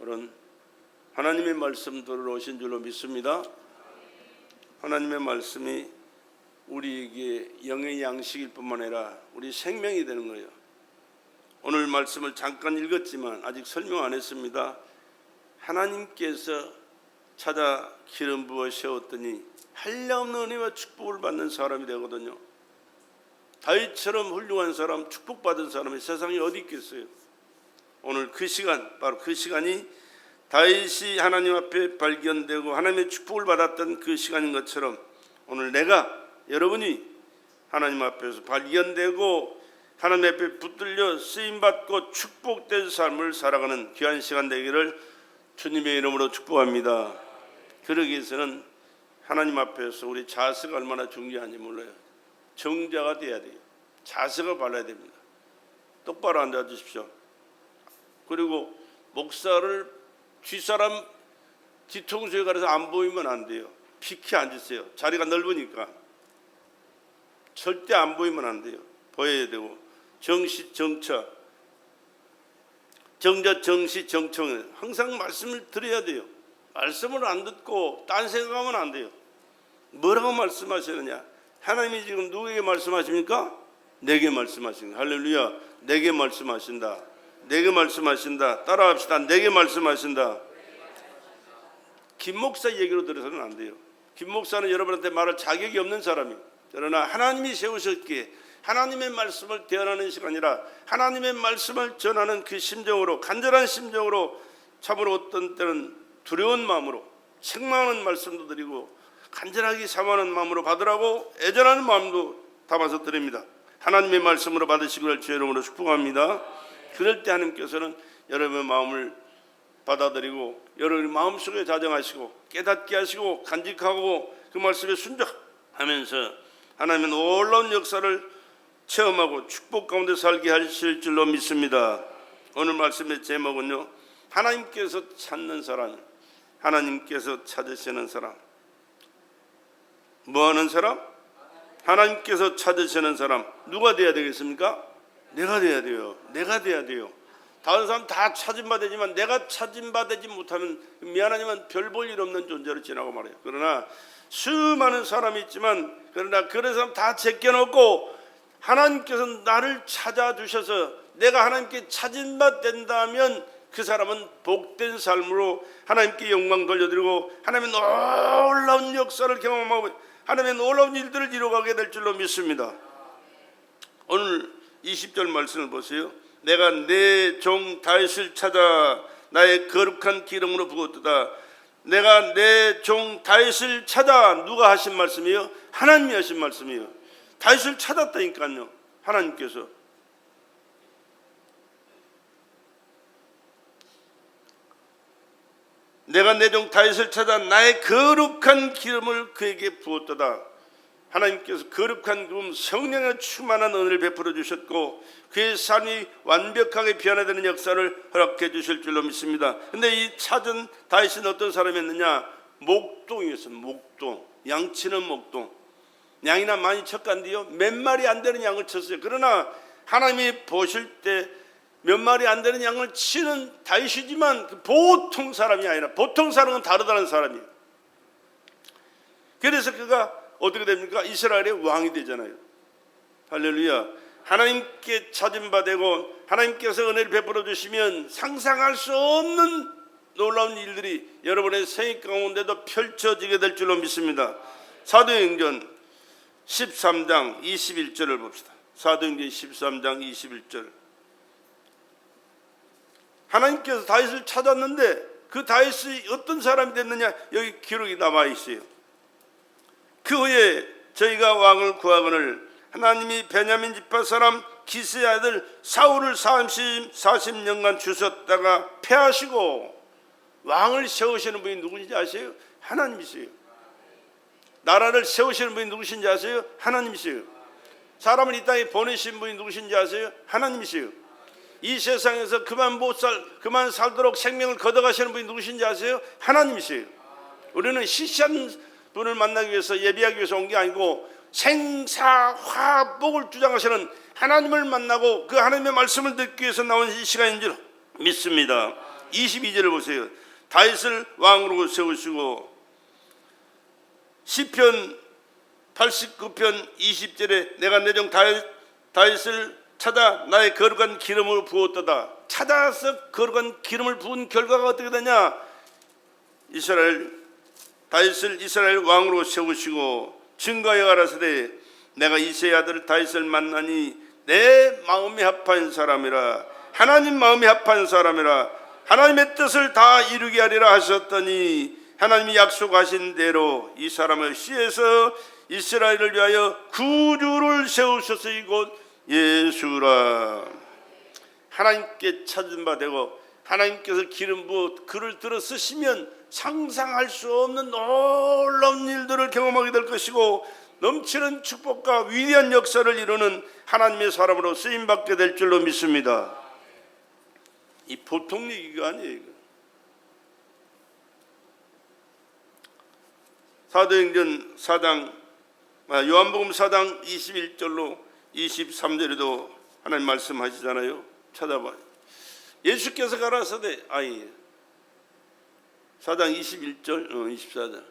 오늘은 하나님의 말씀 들으러 오신 줄로 믿습니다. 하나님의 말씀이 우리에게 영의 양식일 뿐만 아니라 우리 생명이 되는 거예요. 오늘 말씀을 잠깐 읽었지만 아직 설명 안 했습니다. 하나님께서 찾아 기름 부어 세웠더니 한량없는 은혜와 축복을 받는 사람이 되거든요. 다윗처럼 훌륭한 사람, 축복받은 사람이 세상에 어디 있겠어요? 오늘 그 시간, 바로 그 시간이 다윗이 하나님 앞에 발견되고 하나님의 축복을 받았던 그 시간인 것처럼 오늘 여러분이 하나님 앞에서 발견되고 하나님 앞에 붙들려 쓰임받고 축복된 삶을 살아가는 귀한 시간 되기를 주님의 이름으로 축복합니다. 그러기 위해서는 하나님 앞에서 우리 자세가 얼마나 중요한지 몰라요. 정자가 돼야 돼요. 자세가 발라야 됩니다. 똑바로 앉아 주십시오. 그리고 목사를 뒷사람 뒤통수에 가려서 안 보이면 안 돼요. 피키 앉으세요. 자리가 넓으니까 절대 안 보이면 안 돼요. 보여야 되고 정시 정처, 정자 정시 정청, 항상 말씀을 들어야 돼요. 말씀을 안 듣고 딴 생각하면 안 돼요. 뭐라고 말씀하시느냐? 하나님이 지금 누구에게 말씀하십니까? 내게 말씀하십니다. 할렐루야. 내게 말씀하신다. 내게 말씀하신다. 따라합시다. 내게 말씀하신다. 김 목사 얘기로 들어서는 안 돼요. 김 목사는 여러분한테 말할 자격이 없는 사람이에요. 그러나 하나님이 세우셨기에 하나님의 말씀을 대언하는 시간이라 하나님의 말씀을 전하는 그 심정으로, 간절한 심정으로, 참으로 어떤 때는 두려운 마음으로 책망하는 말씀도 드리고 간절하게 사모하는 마음으로 받으라고 애절하는 마음도 담아서 드립니다. 하나님의 말씀으로 받으시기를 주의 이름으로 축복합니다. 그럴 때 하나님께서는 여러분의 마음을 받아들이고 여러분의 마음속에 자정하시고 깨닫게 하시고 간직하고 그 말씀에 순종하면서 하나님의 놀라운 역사를 체험하고 축복 가운데 살게 하실 줄로 믿습니다. 오늘 말씀의 제목은요, 하나님께서 찾는 사람, 하나님께서 찾으시는 사람. 뭐하는 사람? 하나님께서 찾으시는 사람. 누가 돼야 되겠습니까? 내가 돼야 돼요. 내가 돼야 돼요. 다른 사람 다 찾음바 되지만 내가 찾음바 되지 못하면 미안하지만 별 볼 일 없는 존재로 지나고 말해요. 그러나 수많은 사람이 있지만 그러나 그런 사람 다 제껴놓고 하나님께서 나를 찾아주셔서 내가 하나님께 찾음바 된다면 그 사람은 복된 삶으로 하나님께 영광 돌려드리고 하나님의 놀라운 역사를 경험하고 하나님의 놀라운 일들을 이루어가게 될 줄로 믿습니다. 오늘 20절 말씀을 보세요. 내가 내 종 다윗을 찾아 나의 거룩한 기름으로 부었도다. 내가 내 종 다윗을 찾아. 누가 하신 말씀이에요? 하나님이 하신 말씀이에요. 다윗을 찾았다니까요. 하나님께서. 내가 내 종 다윗을 찾아 나의 거룩한 기름을 그에게 부었도다. 하나님께서 거룩한 기름, 성령의 충만한 은혜를 베풀어 주셨고 그의 삶이 완벽하게 변화되는 역사를 허락해 주실 줄로 믿습니다. 그런데 이 찾은 다윗은 어떤 사람이었느냐? 목동이었어요. 목동. 양치는 목동. 양이나 많이 쳤간디요 몇 마리 안 되는 양을 쳤어요. 그러나 하나님이 보실 때 몇 마리 안 되는 양을 치는 다윗이지만 보통 사람이 아니라 보통 사람은 다르다는 사람이에요. 그래서 그가 어떻게 됩니까? 이스라엘의 왕이 되잖아요. 할렐루야. 하나님께 찾음받고 하나님께서 은혜를 베풀어 주시면 상상할 수 없는 놀라운 일들이 여러분의 생애 가운데도 펼쳐지게 될 줄로 믿습니다. 사도행전 13장 21절을 봅시다. 사도행전 13장 21절. 하나님께서 다윗을 찾았는데 그 다윗이 어떤 사람이 됐느냐? 여기 기록이 남아 있어요. 그 후에 저희가 왕을 구하거늘 하나님이 베냐민 지파 사람 기스의 아들 사울을 40년간 주셨다가 패하시고 왕을 세우시는 분이 누구인지 아세요? 하나님이세요. 나라를 세우시는 분이 누구신지 아세요? 하나님이세요. 사람을 이 땅에 보내신 분이 누구신지 아세요? 하나님이세요. 이 세상에서 그만 살도록 생명을 걷어가시는 분이 누구신지 아세요? 하나님이세요. 우리는 시시한 분을 만나기 위해서 예비하기 위해서 온 게 아니고 생사화복을 주장하시는 하나님을 만나고 그 하나님의 말씀을 듣기 위해서 나온 이 시간인 줄 믿습니다. 22절을 보세요. 다윗을 왕으로 세우시고 시편 89편 20절에 내가 내 종 다윗을 찾아 나의 거룩한 기름을 부었도다. 찾아서 거룩한 기름을 부은 결과가 어떻게 되냐? 다윗을 이스라엘 왕으로 세우시고 증거하여 가라사대 내가 이새의 아들 다윗을 만나니 내 마음이 합한 사람이라. 하나님 마음이 합한 사람이라. 하나님의 뜻을 다 이루게 하리라 하셨더니 하나님이 약속하신 대로 이 사람을 씨에서 이스라엘을 위하여 구주를 세우셔서 이곳 예수라. 하나님께 찾은 바 되고 하나님께서 기름 부어 그를 들어 쓰시면 상상할 수 없는 놀라운 일들을 경험하게 될 것이고 넘치는 축복과 위대한 역사를 이루는 하나님의 사람으로 쓰임받게 될 줄로 믿습니다. 이 보통 얘기가 아니에요. 이거. 사도행전 4장 요한복음 4장 21절로 23절에도 하나님 말씀하시잖아요. 찾아봐요. 예수께서 가라사대 4장 21절 24절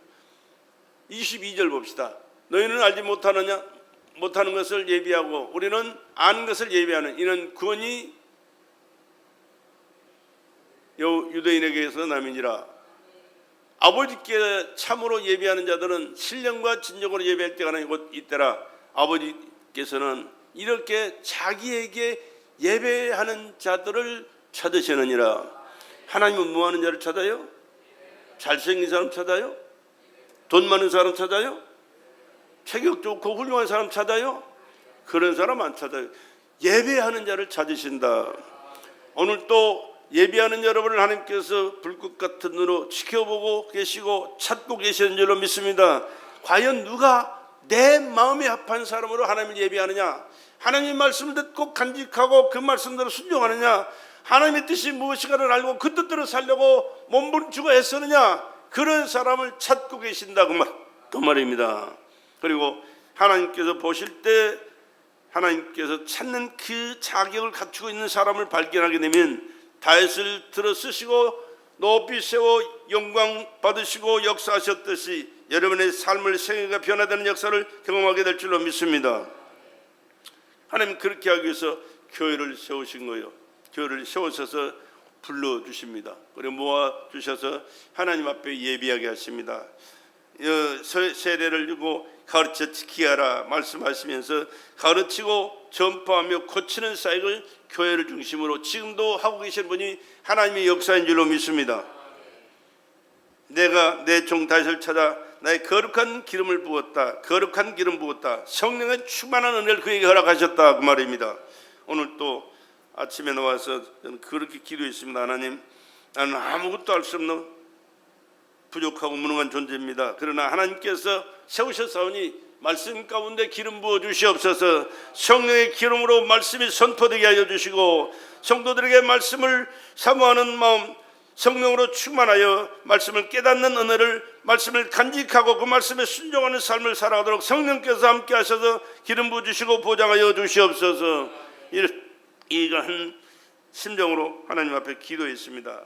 22절 봅시다. 너희는 알지 못하는 것을 예비하고 우리는 아는 것을 예비하는 이는 구원이 유대인에게서 남이니라. 아버지께 참으로 예비하는 자들은 신령과 진정으로 예비할 때가 하나 곧 이때라. 아버지께서는 이렇게 자기에게 예배하는 자들을 찾으시느니라. 하나님은 뭐 하는 자를 찾아요? 잘생긴 사람 찾아요? 돈 많은 사람 찾아요? 체격 좋고 훌륭한 사람 찾아요? 그런 사람 안 찾아요. 예배하는 자를 찾으신다. 오늘 또 예배하는 여러분을 하나님께서 불꽃 같은 눈으로 지켜보고 계시고 찾고 계시는 줄로 믿습니다. 과연 누가 내 마음에 합한 사람으로 하나님을 예배하느냐? 하나님의 말씀을 듣고 간직하고 그 말씀대로 순종하느냐? 하나님의 뜻이 무엇인가를 알고 그 뜻대로 살려고 몸부림치고 애쓰느냐? 그런 사람을 찾고 계신다 그 말입니다. 그리고 하나님께서 보실 때 하나님께서 찾는 그 자격을 갖추고 있는 사람을 발견하게 되면 다윗을 들어 쓰시고 높이 세워 영광 받으시고 역사하셨듯이 여러분의 삶을 생애가 변화되는 역사를 경험하게 될 줄로 믿습니다. 하나님 그렇게 하기 위해서 교회를 세우신 거예요. 교회를 세우셔서 불러주십니다. 그리고 모아주셔서 하나님 앞에 예비하게 하십니다. 세례를 주고 가르쳐 지키게 하라 말씀하시면서 가르치고 전파하며 고치는 사역을 교회를 중심으로 지금도 하고 계신 분이 하나님의 역사인 줄로 믿습니다. 내가 내 종 다윗을 찾아 나의 거룩한 기름을 부었다. 거룩한 기름 부었다. 성령의 충만한 은혜를 그에게 허락하셨다 그 말입니다. 오늘 또 아침에 나와서 저는 그렇게 기도했습니다. 하나님, 나는 아무것도 알 수 없는 부족하고 무능한 존재입니다. 그러나 하나님께서 세우셨사오니 말씀 가운데 기름 부어 주시옵소서. 성령의 기름으로 말씀이 선포되게 하여 주시고 성도들에게 말씀을 사모하는 마음, 성령으로 충만하여 말씀을 깨닫는 은혜를, 말씀을 간직하고 그 말씀에 순종하는 삶을 살아가도록 성령께서 함께 하셔서 기름 부어 주시고 보장하여 주시옵소서. 이러한 심정으로 하나님 앞에 기도했습니다.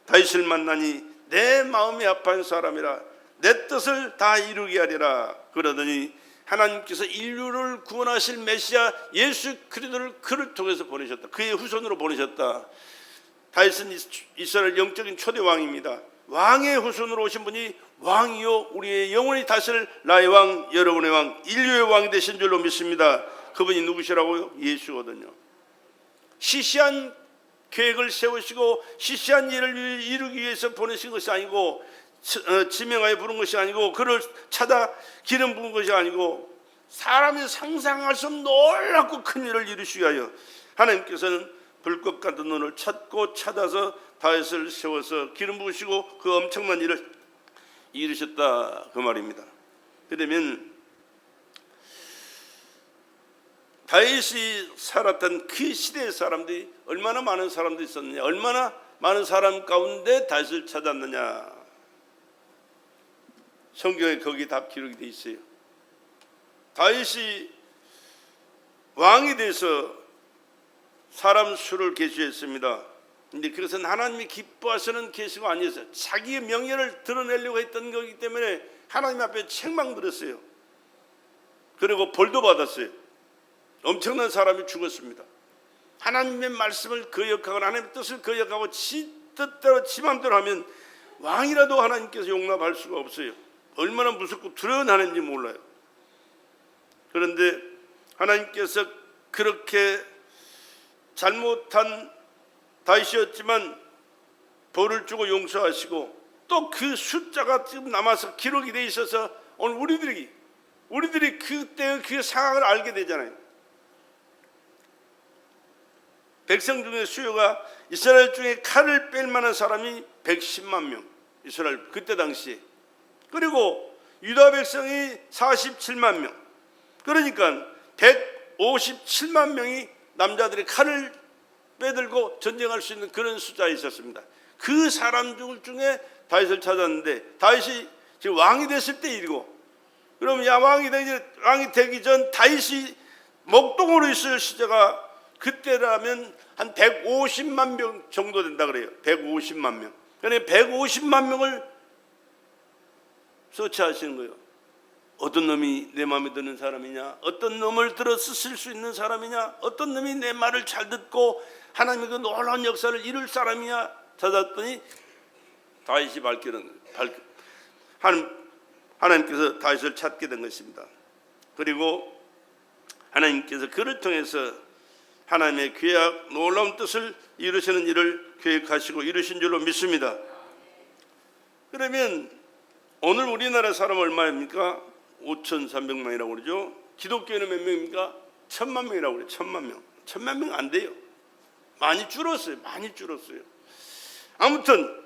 다윗을 만나니 내 마음이 합한 사람이라 내 뜻을 다 이루게 하리라. 그러더니 하나님께서 인류를 구원하실 메시아 예수 그리스도를 그를 통해서 보내셨다. 그의 후손으로 보내셨다. 다윗은 이스라엘 영적인 초대 왕입니다. 왕의 후손으로 오신 분이 왕이요 우리의 영원히 다스릴 나의 왕, 여러분의 왕, 인류의 왕이 되신 줄로 믿습니다. 그분이 누구시라고요? 예수거든요. 시시한 계획을 세우시고 시시한 일을 이루기 위해서 보내신 것이 아니고 지명하여 부른 것이 아니고 그를 찾아 기름 부은 것이 아니고 사람이 상상할 수 없는 놀랍고 큰 일을 이루시기 위하여 하나님께서는 불꽃 같은 눈을 찾고 찾아서 다윗을 세워서 기름 부으시고 그 엄청난 일을 이루셨다 그 말입니다. 그러면 다윗이 살았던 그 시대의 사람들이 얼마나 많은 사람들이 있었느냐, 얼마나 많은 사람 가운데 다윗을 찾았느냐. 성경에 거기 다 기록이 되어 있어요. 다윗이 왕이 돼서 사람 수를 계수했습니다. 근데 그것은 하나님이 기뻐하시는 계시가 아니었어요. 자기의 명예를 드러내려고 했던 거기 때문에 하나님 앞에 책망들었어요. 그리고 벌도 받았어요. 엄청난 사람이 죽었습니다. 하나님의 말씀을 거역하거나 하나님의 뜻을 거역하고 지 뜻대로 지 맘대로 하면 왕이라도 하나님께서 용납할 수가 없어요. 얼마나 무섭고 두려운 하나님인지 몰라요. 그런데 하나님께서 그렇게 잘못한 다윗이었지만 벌을 주고 용서하시고 또 그 숫자가 지금 남아서 기록이 돼 있어서 오늘 우리들이 그때의 그 상황을 알게 되잖아요. 백성 중에 수요가 이스라엘 중에 칼을 뺄 만한 사람이 110만 명, 이스라엘 그때 당시에. 그리고 유다 백성이 47만 명. 그러니까 157만 명이 남자들이 칼을 빼들고 전쟁할 수 있는 그런 숫자에 있었습니다. 그 사람들 중에 다윗을 찾았는데 다윗이 지금 왕이 됐을 때 일이고, 그러면 왕이 되기 전 다윗이 목동으로 있을 시대가 그때라면 한 150만 명 정도 된다 그래요. 150만 명. 그러니까 150만 명을 서치하시는 거예요. 어떤 놈이 내 마음에 드는 사람이냐, 어떤 놈을 들어 쓰실 수 있는 사람이냐, 어떤 놈이 내 말을 잘 듣고 하나님의 그 놀라운 역사를 이룰 사람이냐 찾았더니 다윗이 하나님께서 다윗을 찾게 된 것입니다. 그리고 하나님께서 그를 통해서 하나님의 계약 놀라운 뜻을 이루시는 일을 계획하시고 이루신 줄로 믿습니다. 그러면 오늘 우리나라 사람 얼마입니까? 5,300만이라고 그러죠. 기독교인은 몇 명입니까? 1,000만 명이라고 그래요. 1,000만 명. 1,000만 명 안 돼요. 많이 줄었어요. 아무튼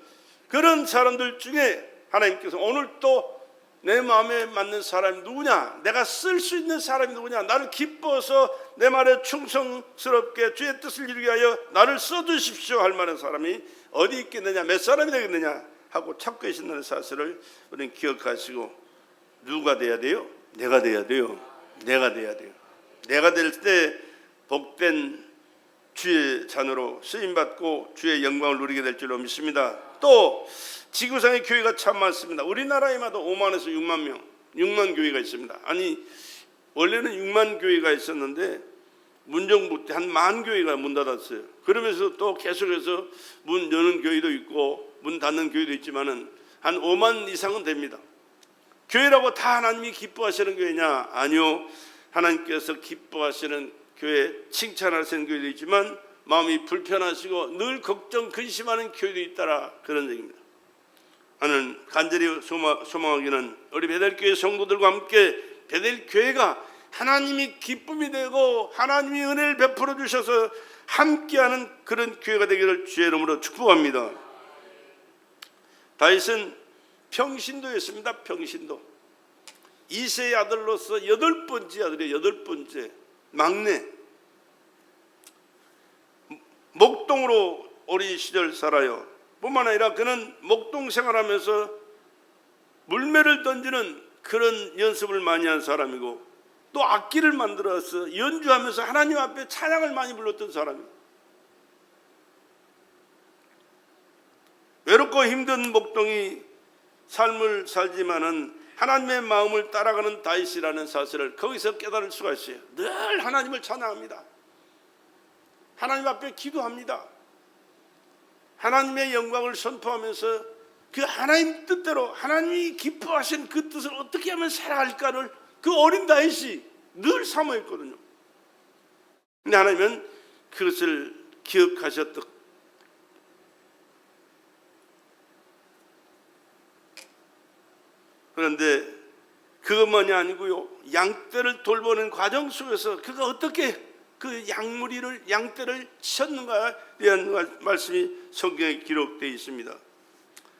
그런 사람들 중에 하나님께서 오늘 또 내 마음에 맞는 사람이 누구냐, 내가 쓸 수 있는 사람이 누구냐, 나를 기뻐서 내 말에 충성스럽게 주의 뜻을 이루게 하여 나를 써주십시오 할 만한 사람이 어디 있겠느냐, 몇 사람이 되겠느냐 하고 찾고 계신다는 사실을 우리는 기억하시고, 누가 돼야 돼요? 내가 돼야 돼요. 내가 될 때 복된 주의 자녀로 쓰임받고 주의 영광을 누리게 될 줄로 믿습니다. 또 지구상의 교회가 참 많습니다. 우리나라에마다 5만에서 6만 명, 6만 교회가 있습니다. 아니 원래는 6만 교회가 있었는데 문정부 때 한 10,000 교회가 문 닫았어요. 그러면서 또 계속해서 문 여는 교회도 있고 문 닫는 교회도 있지만은 한 5만 이상은 됩니다. 교회라고 다 하나님이 기뻐하시는 교회냐? 아니요. 하나님께서 기뻐하시는 교회, 칭찬하시는 교회도 있지만 마음이 불편하시고 늘 걱정 근심하는 교회도 있다라, 그런 얘기입니다. 나는 간절히 소망하기는 우리 베델교회 성도들과 함께 베델교회가 하나님이 기쁨이 되고 하나님이 은혜를 베풀어 주셔서 함께하는 그런 교회가 되기를 주의 이름으로 축복합니다. 다윗은 평신도였습니다. 평신도. 이세의 아들로서 8번째 아들이에요. 8번째 막내. 목동으로 어린 시절 살아요. 뿐만 아니라 그는 목동 생활하면서 물매를 던지는 그런 연습을 많이 한 사람이고, 또 악기를 만들어서 연주하면서 하나님 앞에 찬양을 많이 불렀던 사람이에요. 외롭고 힘든 목동이 삶을 살지만은 하나님의 마음을 따라가는 다윗이라는 사실을 거기서 깨달을 수가 있어요. 늘 하나님을 찬양합니다. 하나님 앞에 기도합니다. 하나님의 영광을 선포하면서 그 하나님 뜻대로 하나님이 기뻐하신 그 뜻을 어떻게 하면 살아갈까를 그 어린 다윗이 늘 사모했거든요. 근데 하나님은 그것을 기억하셨던, 그런데 그것만이 아니고요, 양떼를 돌보는 과정 속에서 그가 어떻게 그 양떼를 쳤는가에 대한 말씀이 성경에 기록되어 있습니다.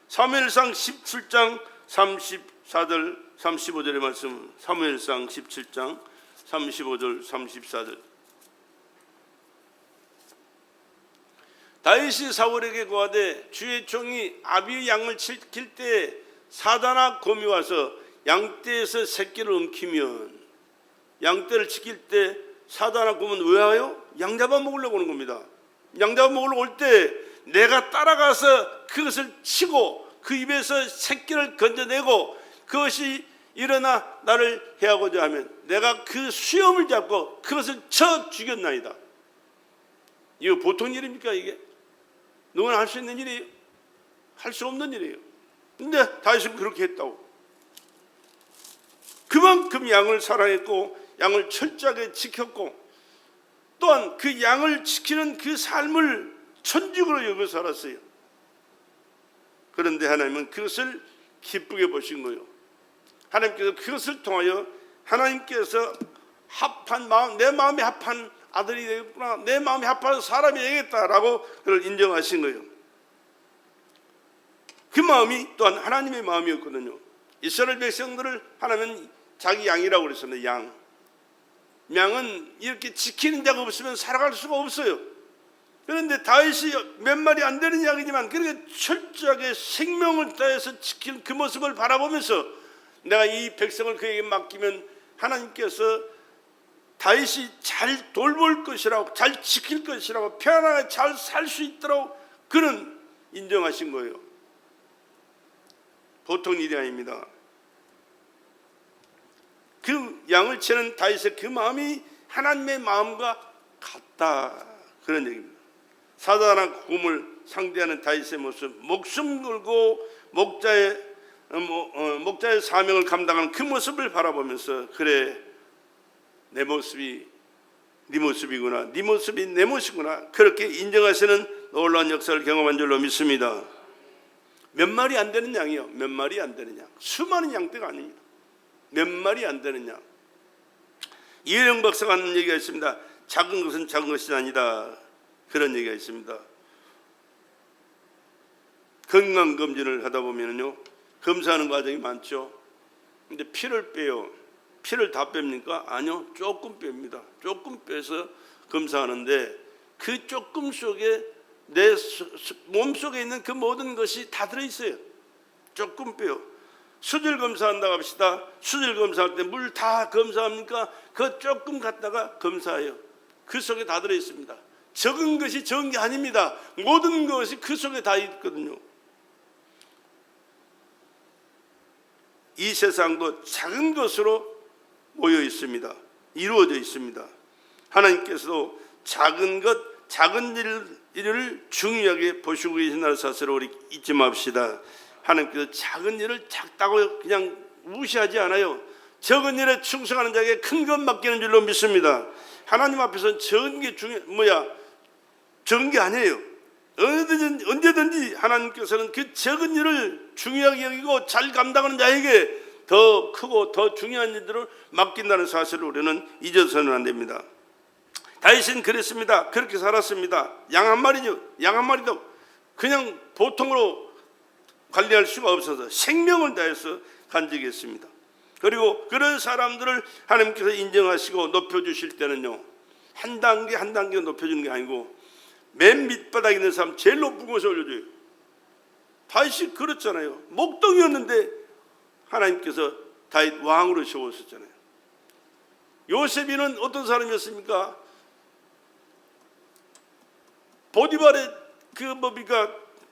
사무엘상 17장 34절 35절의 말씀, 사무엘상 17장 35절 34절. 다윗이 사울에게 고하되 주의 종이 아비의 양을 지킬 때 사자나 곰이 와서 양떼에서 새끼를 움키면, 양떼를 지킬 때 사자나 곰은 왜 와요? 양 잡아 먹으려고 오는 겁니다. 양 잡아 먹으러 올 때 내가 따라가서 그것을 치고 그 입에서 새끼를 건져내고 그것이 일어나 나를 해하고자 하면 내가 그 수염을 잡고 그것을 쳐 죽였나이다. 이거 보통 일입니까? 이게 누구나 할 수 있는 일이에요? 할 수 없는 일이에요. 근데 다윗은 그렇게 했다고. 그만큼 양을 사랑했고 양을 철저하게 지켰고 또한 그 양을 지키는 그 삶을 천직으로 여겨 살았어요. 그런데 하나님은 그것을 기쁘게 보신 거예요. 하나님께서 그것을 통하여 하나님께서 합한 마음, 내 마음이 합한 아들이 되겠구나, 내 마음이 합한 사람이 되겠다라고 그걸 인정하신 거예요. 그 마음이 또한 하나님의 마음이었거든요. 이스라엘 백성들을 하나님은 자기 양이라고 그랬었는데 양은 이렇게 지키는 자가 없으면 살아갈 수가 없어요. 그런데 다윗이 몇 마리 안 되는 양이지만 그렇게 철저하게 생명을 다해서 지키는 그 모습을 바라보면서 내가 이 백성을 그에게 맡기면 하나님께서 다윗이 잘 돌볼 것이라고, 잘 지킬 것이라고, 편안하게 잘 살 수 있도록 그는 인정하신 거예요. 보통 일이 아닙니다. 그 양을 치는 다윗의 그 마음이 하나님의 마음과 같다, 그런 얘기입니다. 사자나 곰을 상대하는 다윗의 모습, 목숨 걸고 목자의 사명을 감당하는 그 모습을 바라보면서 그래, 내 모습이 네 모습이구나, 네 모습이 내 모습이구나, 그렇게 인정하시는 놀라운 역사를 경험한 줄로 믿습니다. 몇 마리 안 되는 양이요, 몇 마리 안 되는 양, 수많은 양떼가 아닙니다. 몇 마리 안 되는 양. 이혜영 박사가 하는 얘기가 있습니다. 작은 것은 작은 것이 아니다, 그런 얘기가 있습니다. 건강검진을 하다 보면요, 검사하는 과정이 많죠. 근데 피를 빼요. 피를 다 뺍니까? 아니요, 조금 뺍니다. 조금 빼서 검사하는데 그 조금 속에 내 몸속에 있는 그 모든 것이 다 들어있어요. 조금 빼요. 수질 검사한다고 합시다. 수질 검사할 때 물 다 검사합니까? 그 조금 갖다가 검사해요. 그 속에 다 들어있습니다. 적은 것이 적은 게 아닙니다. 모든 것이 그 속에 다 있거든요. 이 세상도 작은 것으로 모여 있습니다. 이루어져 있습니다. 하나님께서도 작은 것, 작은 일을 중요하게 보시고 계신다는 사실을 우리 잊지 맙시다. 하나님께서 작은 일을 작다고 그냥 무시하지 않아요. 적은 일에 충성하는 자에게 큰 것 맡기는 줄로 믿습니다. 하나님 앞에서는 적은 게 적은 게 아니에요. 언제든지 하나님께서는 그 적은 일을 중요하게 여기고 잘 감당하는 자에게 더 크고 더 중요한 일들을 맡긴다는 사실을 우리는 잊어서는 안 됩니다. 다윗은 그랬습니다. 그렇게 살았습니다. 양 한 마리죠. 양 한 마리도 그냥 보통으로 관리할 수가 없어서 생명을 다해서 간직했습니다. 그리고 그런 사람들을 하나님께서 인정하시고 높여주실 때는요, 한 단계 한 단계 높여주는 게 아니고 맨 밑바닥에 있는 사람 제일 높은 곳에 올려줘요. 다윗이 그렇잖아요. 목동이었는데 하나님께서 다윗 왕으로 세우셨잖아요. 요셉이는 어떤 사람이었습니까?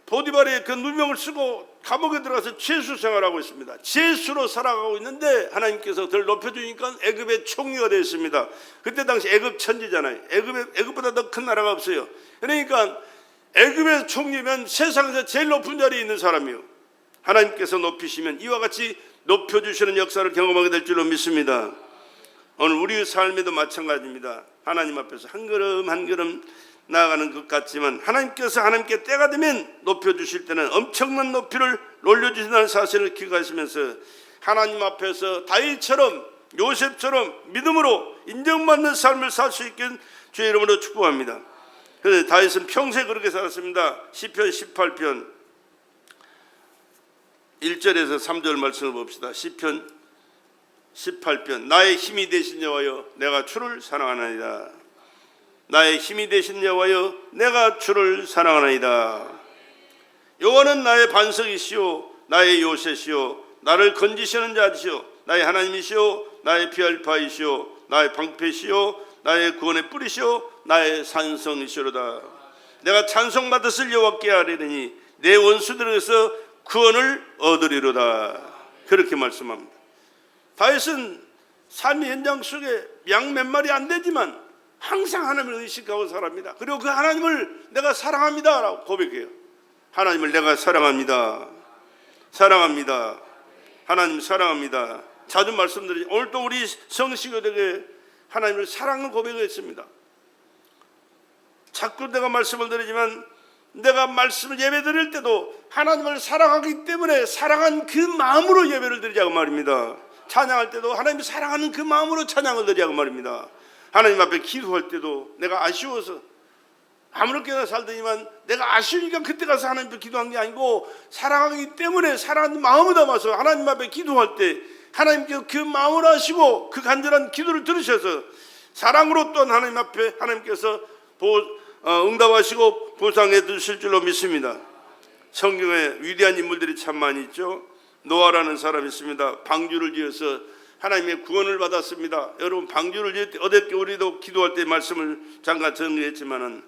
보디발의 그 누명을 쓰고 감옥에 들어가서 죄수 생활하고 있습니다. 죄수로 살아가고 있는데 하나님께서 그를 높여주니까 애굽의 총리가 되었습니다. 그때 당시 애굽 천지잖아요. 애굽보다 더 큰 나라가 없어요. 그러니까 애굽의 총리면 세상에서 제일 높은 자리에 있는 사람이요. 하나님께서 높이시면 이와 같이 높여주시는 역사를 경험하게 될 줄로 믿습니다. 오늘 우리의 삶에도 마찬가지입니다. 하나님 앞에서 한 걸음 한 걸음 나아가는 것 같지만 하나님께 때가 되면 높여주실 때는 엄청난 높이를 올려주신다는 사실을 기억하시면서 하나님 앞에서 다윗처럼 요셉처럼 믿음으로 인정받는 삶을 살 수 있게 주의 이름으로 축복합니다. 그래서 다윗은 평생 그렇게 살았습니다. 시편 18편 1절에서 3절 말씀을 봅시다. 시편 18편 나의 힘이 되신 여호와여 내가 주를 사랑하나이다. 나의 힘이 되신 여호와여 내가 주를 사랑하나이다. 여호와는 나의 반석이시오 나의 요새시오 나를 건지시는 자시오 나의 하나님이시오 나의 피할 바이시오 나의 방패시오 나의 구원의 뿌리시오 나의 산성이시로다. 내가 찬송받았을 여호와께 아뢰리니 내 원수들에게서 구원을 얻으리로다. 그렇게 말씀합니다. 다윗은 삶의 현장 속에 양 몇 마리 안 되지만 항상 하나님을 의식하고 살아갑니다. 그리고 그 하나님을 내가 사랑합니다 라고 고백해요. 하나님을 내가 사랑합니다. 사랑합니다. 하나님 사랑합니다. 자주 말씀드리죠. 오늘 또 우리 성식교대에 하나님을 사랑을 고백했습니다. 자꾸 내가 말씀을 드리지만 내가 말씀을 예배 드릴 때도 하나님을 사랑하기 때문에 사랑한 그 마음으로 예배를 드리자고 말입니다. 찬양할 때도 하나님을 사랑하는 그 마음으로 찬양을 드리자고 말입니다. 하나님 앞에 기도할 때도 내가 아쉬워서 아무렇게나 살더니만 내가 아쉬우니까 그때 가서 하나님 앞에 기도한 게 아니고 사랑하기 때문에 사랑하는 마음을 담아서 하나님 앞에 기도할 때 하나님께서 그 마음을 아시고 그 간절한 기도를 들으셔서 사랑으로 또한 하나님 앞에 하나님께서 응답하시고 보상해 주실 줄로 믿습니다. 성경에 위대한 인물들이 참 많이 있죠. 노아라는 사람이 있습니다. 방주를 지어서 하나님의 구원을 받았습니다. 여러분 방주를 지을 때 어저께 우리도 기도할 때 말씀을 잠깐 정리했지만은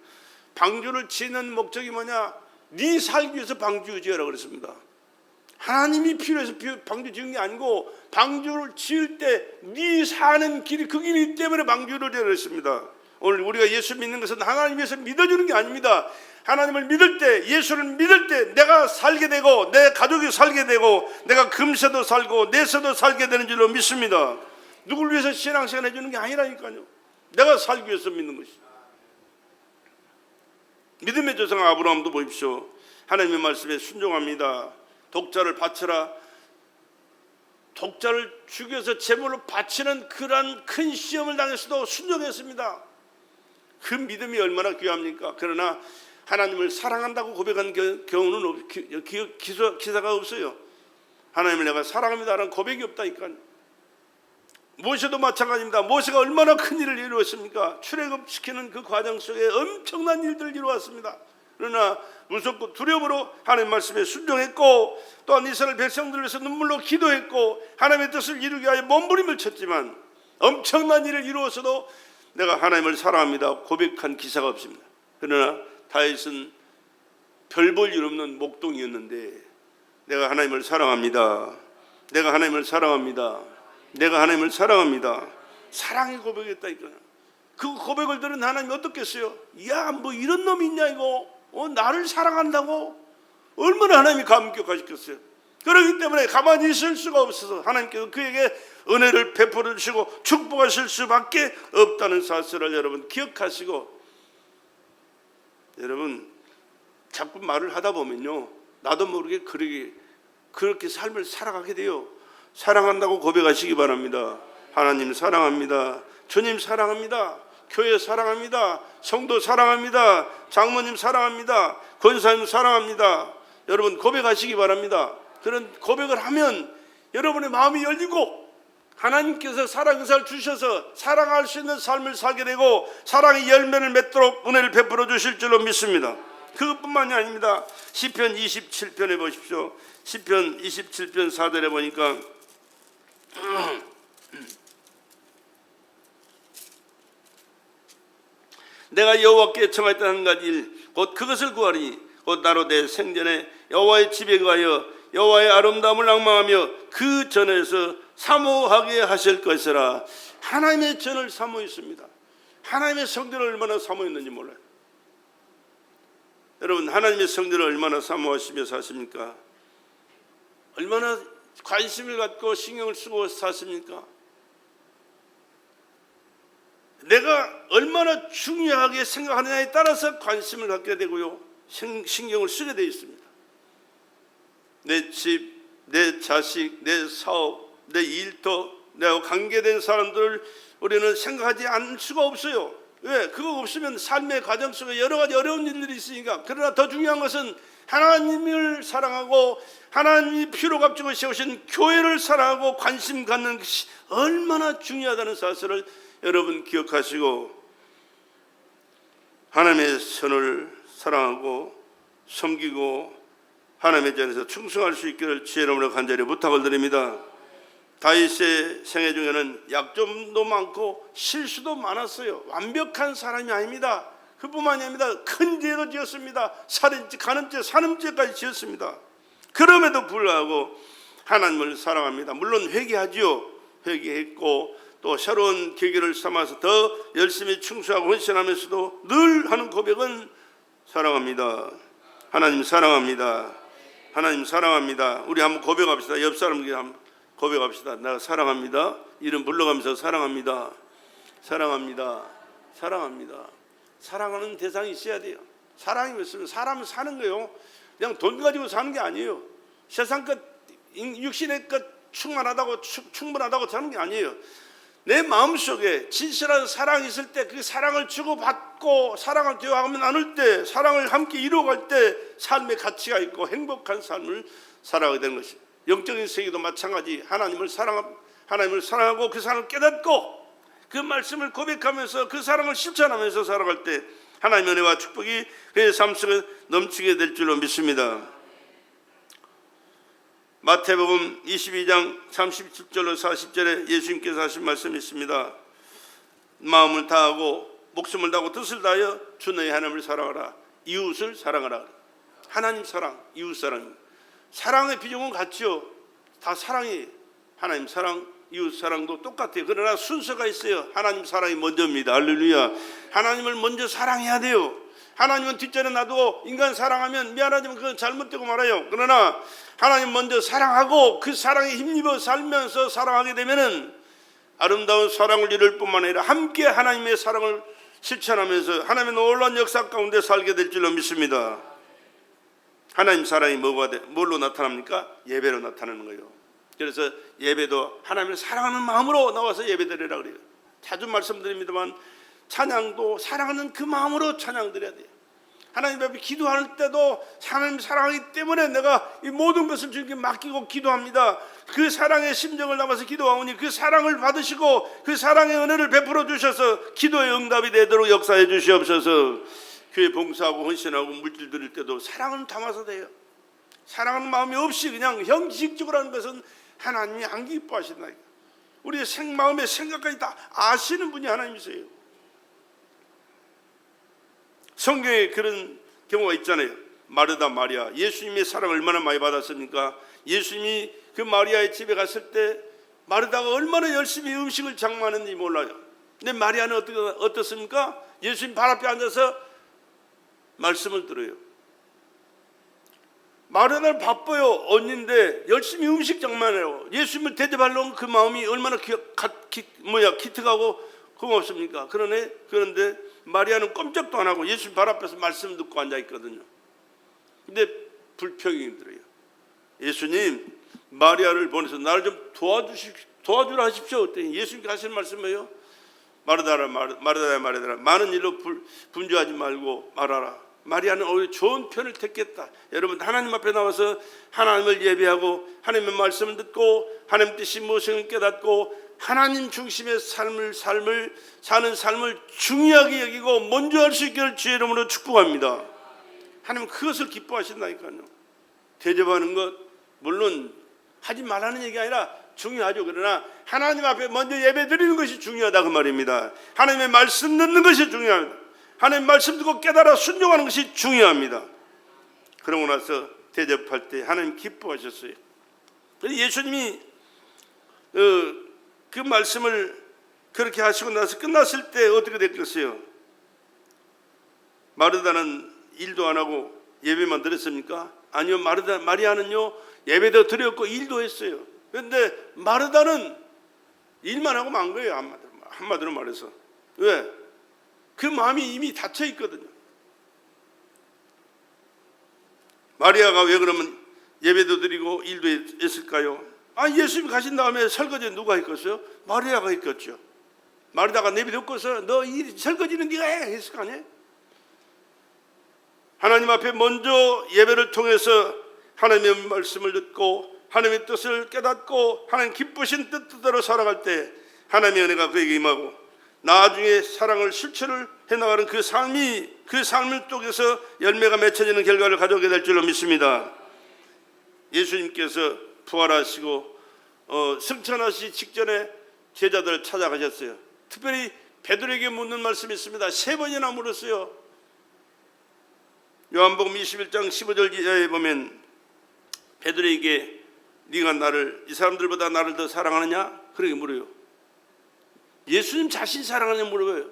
방주를 짓는 목적이 뭐냐? 네 살기 위해서 방주 지으라고 그랬습니다. 하나님이 필요해서 방주 지은 게 아니고 방주를 지을 때 네 사는 길이 그 길이기 때문에 방주를 지으라고 했습니다. 오늘 우리가 예수 믿는 것은 하나님 위해서 믿어주는 게 아닙니다. 하나님을 믿을 때, 예수를 믿을 때 내가 살게 되고 내 가족이 살게 되고 내가 금세도 살고 내세도 살게 되는 줄로 믿습니다. 누굴 위해서 신앙생활 해주는 게 아니라니까요. 내가 살기 위해서 믿는 것이. 믿음의 조상 아브라함도 보십시오. 하나님의 말씀에 순종합니다. 독자를 바쳐라. 독자를 죽여서 제물로 바치는 그러한 큰 시험을 당해서도 순종했습니다. 그 믿음이 얼마나 귀합니까? 그러나 하나님을 사랑한다고 고백한 경우는 기사가 없어요. 하나님을 내가 사랑합니다라는 고백이 없다니까요. 모세도 마찬가지입니다. 모세가 얼마나 큰 일을 이루었습니까? 출애굽시키는 그 과정 속에 엄청난 일들을 이루었습니다. 그러나 무섭고 두려움으로 하나님 말씀에 순종했고 또한 이스라엘 백성들을 위해서 눈물로 기도했고 하나님의 뜻을 이루기 위하여 몸부림을 쳤지만 엄청난 일을 이루어서도 내가 하나님을 사랑합니다 고백한 기사가 없습니다. 그러나 다윗은 별 볼 일 없는 목동이었는데 내가 하나님을 사랑합니다. 내가 하나님을 사랑합니다. 내가 하나님을 사랑합니다. 사랑의 고백했다니까요. 그 고백을 들은 하나님이 어떻겠어요? 야, 뭐 이런 놈이 있냐 이거? 나를 사랑한다고? 얼마나 하나님이 감격하셨겠어요. 그렇기 때문에 가만히 있을 수가 없어서 하나님께서 그에게 은혜를 베풀어 주시고 축복하실 수밖에 없다는 사실을 여러분 기억하시고, 여러분 자꾸 말을 하다 보면요 나도 모르게 그렇게 삶을 살아가게 돼요. 사랑한다고 고백하시기 바랍니다. 하나님 사랑합니다. 주님 사랑합니다. 교회 사랑합니다. 성도 사랑합니다. 장모님 사랑합니다. 권사님 사랑합니다. 여러분 고백하시기 바랍니다. 그런 고백을 하면 여러분의 마음이 열리고 하나님께서 사랑의 은사를 주셔서 사랑할 수 있는 삶을 살게 되고 사랑의 열매를 맺도록 은혜를 베풀어 주실 줄로 믿습니다. 그것뿐만이 아닙니다. 시편 27편에 보십시오. 시편 27편 4절에 보니까 내가 여호와께 청하였던 한 가지 일 곧 그것을 구하리니 곧 나로 내 생전에 여호와의 집에 가여 여호와의 아름다움을 낭망하며 그 전에서 사모하게 하실 것이라. 하나님의 전을 사모했습니다. 하나님의 성전을 얼마나 사모했는지 몰라요. 여러분 하나님의 성전을 얼마나 사모하시며 사십니까? 얼마나 관심을 갖고 신경을 쓰고 사십니까? 내가 얼마나 중요하게 생각하느냐에 따라서 관심을 갖게 되고요 신경을 쓰게 되어 있습니다. 내 집, 내 자식, 내 사업, 내 일터, 내가 관계된 사람들을 우리는 생각하지 않을 수가 없어요. 왜? 그거 없으면 삶의 과정 속에 여러 가지 어려운 일들이 있으니까. 그러나 더 중요한 것은 하나님을 사랑하고 하나님이 피로 값주고 세우신 교회를 사랑하고 관심 갖는 것이 얼마나 중요하다는 사실을 여러분 기억하시고 하나님의 선을 사랑하고 섬기고 하나님의 전에서 충성할 수 있기를 주의 이름으로 간절히 부탁을 드립니다. 다윗의 생애 중에는 약점도 많고 실수도 많았어요. 완벽한 사람이 아닙니다. 그뿐만이 아니라 큰 죄도 지었습니다. 살인죄, 간음죄, 산음죄까지 지었습니다. 그럼에도 불구하고 하나님을 사랑합니다. 물론 회개하지요. 회개했고 또 새로운 계기를 삼아서 더 열심히 충수하고 헌신하면서도 늘 하는 고백은 사랑합니다. 하나님 사랑합니다. 하나님 사랑합니다. 우리 한번 고백합시다. 옆 사람에게 한번 고백합시다. 내가 사랑합니다. 이름 불러가면서 사랑합니다. 사랑합니다. 사랑합니다. 사랑하는 대상이 있어야 돼요. 사랑이 있으면 사람은 사는 거예요. 그냥 돈 가지고 사는 게 아니에요. 세상 것, 육신의 것 충분하다고 사는 게 아니에요. 내 마음속에 진실한 사랑이 있을 때 그 사랑을 주고받고 사랑을 대화하면 나눌 때 사랑을 함께 이루어갈 때 삶의 가치가 있고 행복한 삶을 살아가게 되는 것이에요. 영적인 세계도 마찬가지. 하나님을 사랑하고 그 사랑을 깨닫고 그 말씀을 고백하면서 그 사랑을 실천하면서 살아갈 때 하나님의 은혜와 축복이 그의 삶 속에 넘치게 될 줄로 믿습니다. 마태복음 22장 37절로 40절에 예수님께서 하신 말씀이 있습니다. 마음을 다하고 목숨을 다하고 뜻을 다하여 주 너희 하나님을 사랑하라. 이웃을 사랑하라. 하나님 사랑, 이웃 사랑. 사랑의 비중은 같죠. 다 사랑이 하나님 사랑, 이웃 사랑도 똑같아요. 그러나 순서가 있어요. 하나님 사랑이 먼저입니다. 할렐루야. 하나님을 먼저 사랑해야 돼요. 하나님은 뒷전에 놔두고 인간 사랑하면 미안하지만 그건 잘못되고 말아요. 그러나 하나님 먼저 사랑하고 그 사랑에 힘입어 살면서 사랑하게 되면은 아름다운 사랑을 이룰 뿐만 아니라 함께 하나님의 사랑을 실천하면서 하나님의 놀라운 역사 가운데 살게 될 줄로 믿습니다. 하나님 사랑이 뭘로 나타납니까? 예배로 나타나는 거예요. 그래서 예배도 하나님을 사랑하는 마음으로 나와서 예배드리라 그래요. 자주 말씀드립니다만 찬양도 사랑하는 그 마음으로 찬양드려야 돼요. 하나님 앞에 기도할 때도 하나님 사랑하기 때문에 내가 이 모든 것을 주님께 맡기고 기도합니다. 그 사랑의 심정을 담아서 기도하오니 그 사랑을 받으시고 그 사랑의 은혜를 베풀어 주셔서 기도의 응답이 되도록 역사해 주시옵소서. 교회 봉사하고 헌신하고 물질 드릴 때도 사랑을 담아서 돼요. 사랑하는 마음이 없이 그냥 형식적으로 하는 것은 하나님이 안 기뻐하신다. 우리의 마음의 생각까지 다 아시는 분이 하나님이세요. 성경에 그런 경우가 있잖아요. 마르다 마리아, 예수님의 사랑을 얼마나 많이 받았습니까? 예수님이 그 마리아의 집에 갔을 때 마르다가 얼마나 열심히 음식을 장만했는지 몰라요. 근데 마리아는 어떻습니까? 예수님 발 앞에 앉아서 말씀을 들어요. 마르다는 바빠요. 언니인데 열심히 음식 장만해요. 예수님을 대접하려는 그 마음이 얼마나 기특하고 고맙습니까? 그런데 마리아는 꼼짝도 안 하고 예수님 발 앞에서 말씀 듣고 앉아 있거든요. 근데 불평이 들어요. 예수님, 마리아를 보내서 나를 좀 도와주라 하십시오. 그랬더니 예수님께 하시는 말씀이에요. 마르다라 많은 일로 분주하지 말고 말하라. 마리아는 오히려 좋은 편을 택했다. 여러분, 하나님 앞에 나와서 하나님을 예배하고 하나님의 말씀을 듣고 하나님 뜻이 무엇인지 깨닫고 하나님 중심의 삶을 사는 삶을 중요하게 여기고 먼저 할 수 있기를 주의 이름으로 축복합니다. 하나님은 그것을 기뻐하신다니까요. 대접하는 것 물론 하지 말라는 얘기가 아니라 중요하죠. 그러나 하나님 앞에 먼저 예배 드리는 것이 중요하다 그 말입니다. 하나님의 말씀 듣는 것이 중요합니다. 하나님 말씀 듣고 깨달아 순종하는 것이 중요합니다. 그러고 나서 대접할 때 하나님 기뻐하셨어요. 예수님이 그 말씀을 그렇게 하시고 나서 끝났을 때 어떻게 됐겠어요? 마르다는 일도 안 하고 예배만 드렸습니까? 아니요. 마리아는요 예배도 드렸고 일도 했어요. 그런데 마르다는 일만 하고 만 거예요. 한마디로 말해서. 왜? 그 마음이 이미 닫혀 있거든요. 마리아가 왜 그러면 예배도 드리고 일도 했을까요? 예수님 가신 다음에 설거지 누가 했겠어요? 마리아가 했겠죠. 마리아가 내비뒀고서 너 이 설거지는 네가 해 했을 거 아니에요? 하나님 앞에 먼저 예배를 통해서 하나님의 말씀을 듣고 하나님의 뜻을 깨닫고 하나님 기쁘신 뜻대로 살아갈 때 하나님의 은혜가 그에게 임하고 나중에 사랑을 실천을 해나가는 그 삶을 통해서 열매가 맺혀지는 결과를 가져오게 될 줄로 믿습니다. 예수님께서 부활하시고 승천하시기 직전에 제자들을 찾아가셨어요. 특별히 베드로에게 묻는 말씀이 있습니다. 3번이나 물었어요. 요한복음 21장 15절 기자에 보면 베드로에게 네가 나를 이 사람들보다 나를 더 사랑하느냐? 그렇게 물어요. 예수님 자신 사랑하느냐 물어봐요.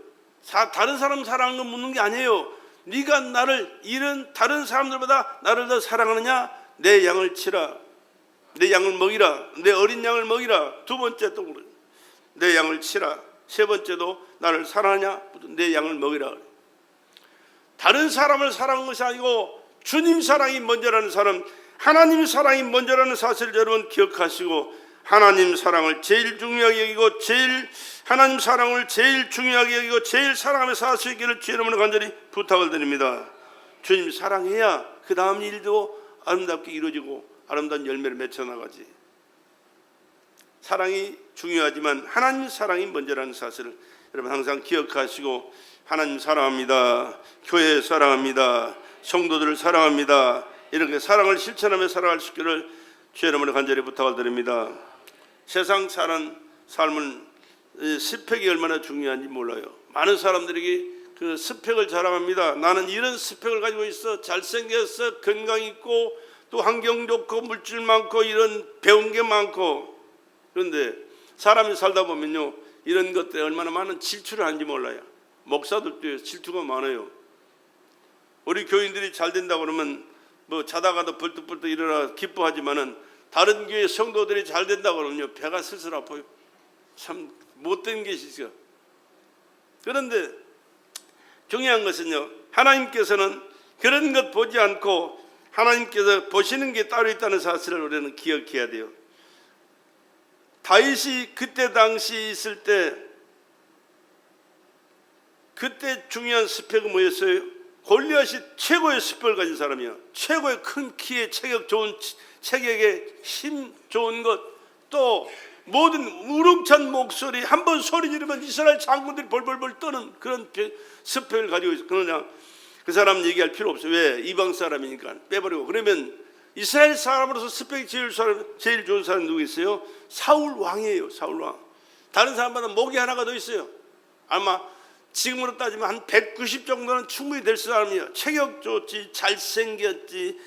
다른 사람 사랑하는 거 묻는 게 아니에요. 네가 나를 이런 다른 사람들보다 나를 더 사랑하느냐? 내 양을 치라. 내 양을 먹이라. 내 어린 양을 먹이라. 두 번째 또 그래요. 내 양을 치라. 세 번째도 나를 사랑하냐? 내 양을 먹이라. 다른 사람을 사랑하는 것이 아니고 주님 사랑이 먼저라는 사람, 하나님 사랑이 먼저라는 사실을 여러분 기억하시고, 하나님 사랑을 제일 중요하게 여기고 하나님 사랑을 제일 중요하게 여기고 제일 사랑하며 살 수 있기를 주의 이름으로 간절히 부탁을 드립니다. 주님 사랑해야 그 다음 일도 아름답게 이루어지고 아름다운 열매를 맺혀나가지. 사랑이 중요하지만 하나님 사랑이 먼저라는 사실을 여러분 항상 기억하시고, 하나님 사랑합니다, 교회 사랑합니다, 성도들을 사랑합니다, 이렇게 사랑을 실천하며 살아갈 수 있기를 주의 이름으로 간절히 부탁을 드립니다. 세상 사는 삶은 스펙이 얼마나 중요한지 몰라요. 많은 사람들에게 그 스펙을 자랑합니다. 나는 이런 스펙을 가지고 있어. 잘생겼어, 건강 있고, 또 환경 좋고, 물질 많고, 이런 배운 게 많고. 그런데 사람이 살다 보면요, 이런 것들에 얼마나 많은 질투를 하는지 몰라요. 목사들도 질투가 많아요. 우리 교인들이 잘 된다고 그러면 뭐 자다가도 벌떡벌떡 일어나 기뻐하지만은, 다른 교회 성도들이 잘 된다고 그러면요, 배가 슬슬 아파요. 참 못된 것이 있어요. 그런데 중요한 것은요, 하나님께서는 그런 것 보지 않고 하나님께서 보시는 게 따로 있다는 사실을 우리는 기억해야 돼요. 다윗이 그때 당시 있을 때, 그때 중요한 스펙은 뭐였어요? 골리앗이 최고의 스펙을 가진 사람이야. 최고의 큰 키에 체격 좋은, 체격에 힘 좋은 것, 또 모든 우렁찬 목소리, 한번 소리 지르면 이스라엘 장군들이 벌벌벌 떠는 그런 스펙을 가지고 있어. 그러냐, 그 사람 얘기할 필요 없어요. 왜? 이방 사람이니까 빼버리고. 그러면 이스라엘 사람으로서 스펙이 제일 좋은 사람이 누구 있어요? 사울 왕이에요. 사울 왕. 다른 사람보다 목이 하나가 더 있어요. 아마 지금으로 따지면 한 190 정도는 충분히 될 사람이에요. 체격 좋지, 잘생겼지,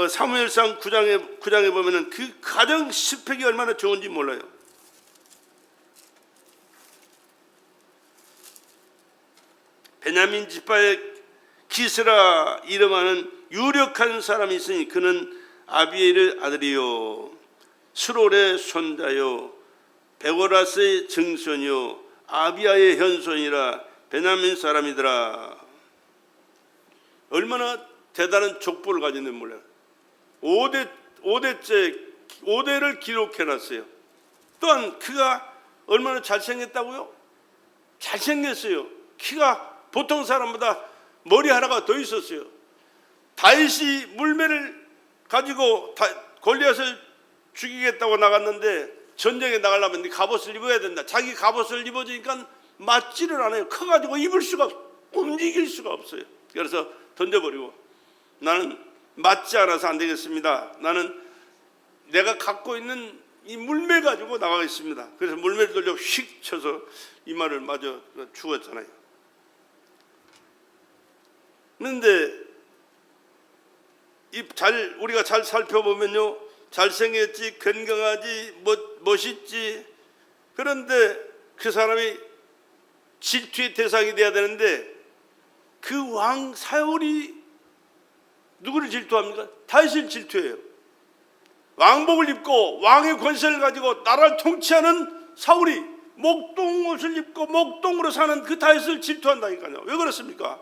사무엘상 9장에 보면은 그 가정 스펙이 얼마나 좋은지 몰라요. 베냐민 지파의 기스라 이름하는 유력한 사람이 있으니 그는 아비엘의 아들이요, 스롤의 손자요, 베고라스의 증손이요, 아비아의 현손이라 베냐민 사람이더라. 얼마나 대단한 족보를 가졌는지 몰라요. 5대를 기록해놨어요. 또한 그가 얼마나 잘생겼다고요? 잘생겼어요. 키가 보통 사람보다 머리 하나가 더 있었어요. 다윗이 물매를 가지고 골리앗을 죽이겠다고 나갔는데, 전쟁에 나가려면 갑옷을 입어야 된다. 자기 갑옷을 입어주니까 맞지를 않아요. 커가지고 움직일 수가 없어요. 그래서 던져버리고, 나는 맞지 않아서 안 되겠습니다. 나는 내가 갖고 있는 이 물매 가지고 나가겠습니다. 그래서 물매를 돌려 휙 쳐서 이마를 맞아 죽었잖아요. 그런데 우리가 잘 살펴보면요, 잘생겼지, 건강하지, 멋있지. 그런데 그 사람이 질투의 대상이 돼야 되는데, 그 왕 사울이 누구를 질투합니까? 다윗을 질투해요. 왕복을 입고 왕의 권세를 가지고 나라를 통치하는 사울이 목동 옷을 입고 목동으로 사는 그 다윗을 질투한다니까요. 왜 그렇습니까?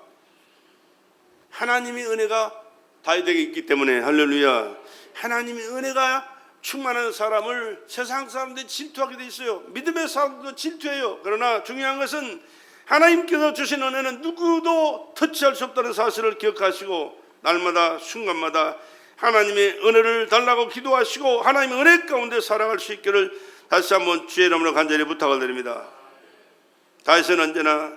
하나님의 은혜가 다윗에게 있기 때문에. 할렐루야. 하나님의 은혜가 충만한 사람을 세상 사람들이 질투하게 돼 있어요. 믿음의 사람들도 질투해요. 그러나 중요한 것은 하나님께서 주신 은혜는 누구도 터치할 수 없다는 사실을 기억하시고, 날마다 순간마다 하나님의 은혜를 달라고 기도하시고 하나님의 은혜 가운데 살아갈 수 있기를 다시 한번 주의 이름으로 간절히 부탁을 드립니다. 다윗은 언제나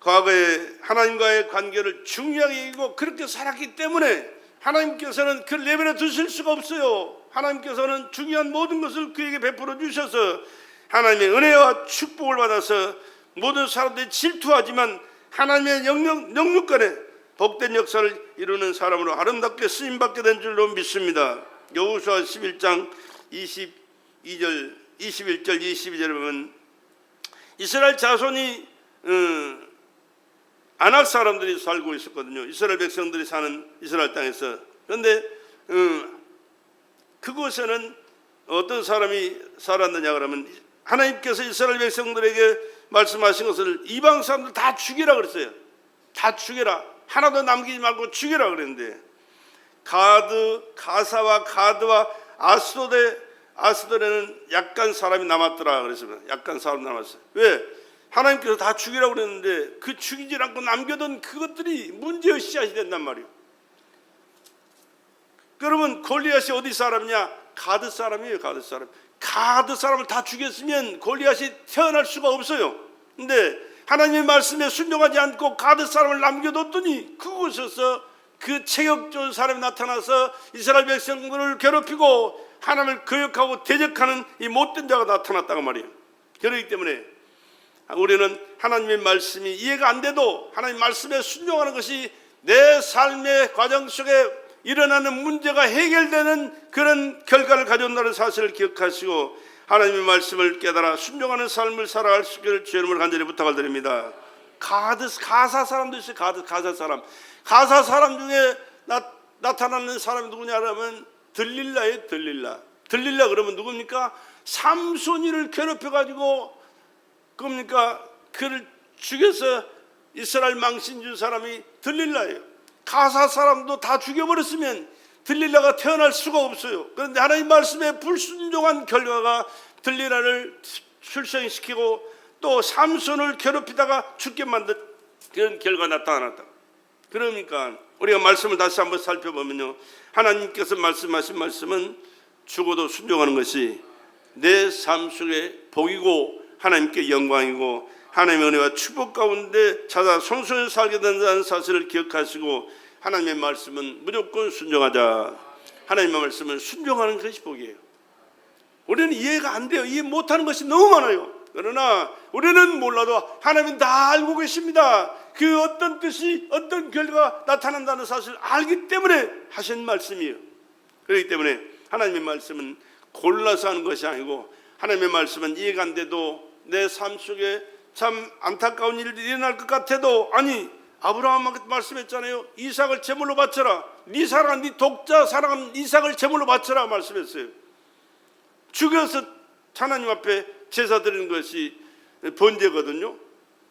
과거에 하나님과의 관계를 중요하게 여기고 그렇게 살았기 때문에 하나님께서는 그를 내버려 두실 수가 없어요. 하나님께서는 중요한 모든 것을 그에게 베풀어 주셔서 하나님의 은혜와 축복을 받아서 모든 사람들이 질투하지만 하나님의 영육간에 복된 역사를 이루는 사람으로 아름답게 쓰임받게 된 줄로 믿습니다. 여호수아 11장 22절 21절 22절에 보면 이스라엘 자손이 아낙 사람들이 살고 있었거든요. 이스라엘 백성들이 사는 이스라엘 땅에서. 그런데 그곳에는 어떤 사람이 살았느냐 그러면 하나님께서 이스라엘 백성들에게 말씀하신 것을 이방 사람들 다 죽이라 그랬어요. 다 죽여라. 하나도 남기지 말고 죽여라 그랬는데 가사와 가드와 아스도레는 약간 사람이 남았더라 그랬어요. 약간 사람 남았어요. 왜? 하나님께서 다 죽이라고 그랬는데 그 죽이지 않고 남겨둔 그것들이 문제의 씨앗이 된단 말이에요. 그러면 골리앗이 어디 사람이냐? 가드 사람이에요. 가드 사람. 가드 사람을 다 죽였으면 골리앗이 태어날 수가 없어요. 근데 하나님의 말씀에 순종하지 않고 가드 사람을 남겨뒀더니 그곳에서 그 체격 좋은 사람이 나타나서 이스라엘 백성들을 괴롭히고 하나님을 거역하고 대적하는 이 못된 자가 나타났다고 말이에요. 그렇기 때문에 우리는 하나님의 말씀이 이해가 안 돼도 하나님 말씀에 순종하는 것이 내 삶의 과정 속에 일어나는 문제가 해결되는 그런 결과를 가져온다는 사실을 기억하시고 하나님의 말씀을 깨달아 순종하는 삶을 살아갈 수 있기를 주의 이름으로 간절히 부탁을 드립니다. 가사 사람도 있어요. 가사 사람. 가사 사람 중에 나타나는 사람이 누구냐 하면 들릴라예요. 들릴라 그러면 누굽니까? 삼손이를 괴롭혀가지고 그럽니까? 그를 죽여서 이스라엘 망신 준 사람이 들릴라예요. 가사 사람도 다 죽여버렸으면 들릴라가 태어날 수가 없어요. 그런데 하나님 말씀에 불순종한 결과가 들릴라를 출생시키고 또 삼손을 괴롭히다가 죽게 만든 그런 결과가 나타났다. 그러니까 우리가 말씀을 다시 한번 살펴보면요, 하나님께서 말씀하신 말씀은 죽어도 순종하는 것이 내 삶 속에 복이고 하나님께 영광이고 하나님의 은혜와 축복 가운데 찾아 손손히 살게 된다는 사실을 기억하시고 하나님의 말씀은 무조건 순종하자. 하나님의 말씀은 순종하는 것이 복이에요. 우리는 이해가 안 돼요. 이해 못하는 것이 너무 많아요. 그러나 우리는 몰라도 하나님은 다 알고 계십니다. 그 어떤 뜻이 어떤 결과가 나타난다는 사실을 알기 때문에 하신 말씀이에요. 그렇기 때문에 하나님의 말씀은 골라서 하는 것이 아니고 하나님의 말씀은 이해가 안 돼도 내 삶 속에 참 안타까운 일이 일어날 것 같아도 아니 아브라함한테 말씀했잖아요. 이삭을 제물로 바쳐라. 네 사랑한 네 독자 사랑한 이삭을 제물로 바쳐라 말씀했어요. 죽여서 하나님 앞에 제사 드리는 것이 번제거든요.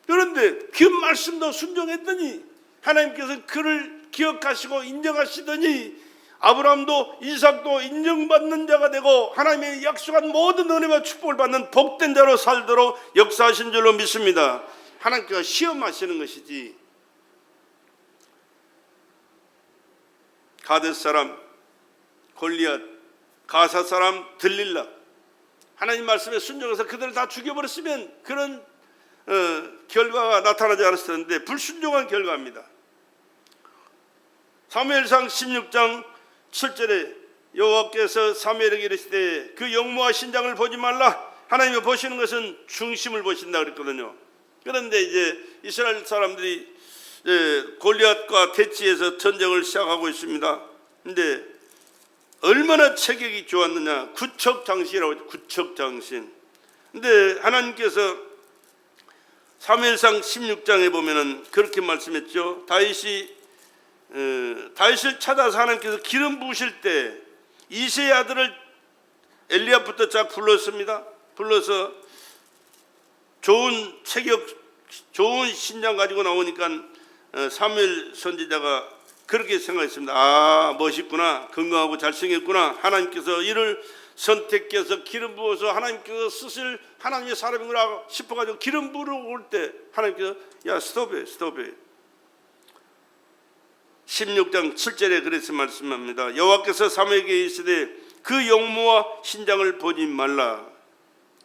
그런데 그 말씀도 순종했더니 하나님께서 그를 기억하시고 인정하시더니 아브라함도 이삭도 인정받는 자가 되고 하나님의 약속한 모든 은혜와 축복을 받는 복된 자로 살도록 역사하신 줄로 믿습니다. 하나님께서 시험하시는 것이지 가데스 사람 골리앗, 가사 사람 들릴라 하나님 말씀에 순종해서 그들을 다 죽여버렸으면 그런 결과가 나타나지 않았을 텐데 불순종한 결과입니다. 사무엘상 16장 7절에 여호와께서 사무엘에게 이르시되 그 영모와 신장을 보지 말라. 하나님이 보시는 것은 중심을 보신다 그랬거든요. 그런데 이제 이스라엘 사람들이 골리앗과 대치해서 전쟁을 시작하고 있습니다. 근데 얼마나 체격이 좋았느냐. 구척장신이라고 하죠. 구척장신. 근데 하나님께서 사무엘상 16장에 보면은 그렇게 말씀했죠. 다윗을 찾아서 하나님께서 기름 부으실 때 이새의 아들을 엘리압부터 쫙 불렀습니다. 불러서 좋은 체격, 좋은 신장 가지고 나오니까 사무엘 선지자가 그렇게 생각했습니다. 아, 멋있구나, 건강하고 잘생겼구나. 하나님께서 이를 선택해서 기름 부어서 하나님께서 쓰실 하나님의 사람인가 싶어가지고 기름 부으러 올 때 하나님께서 야 스톱해 16장 7절에 그래서 말씀합니다. 여호와께서 사무엘에게 이르시되 그 용모와 신장을 보지 말라.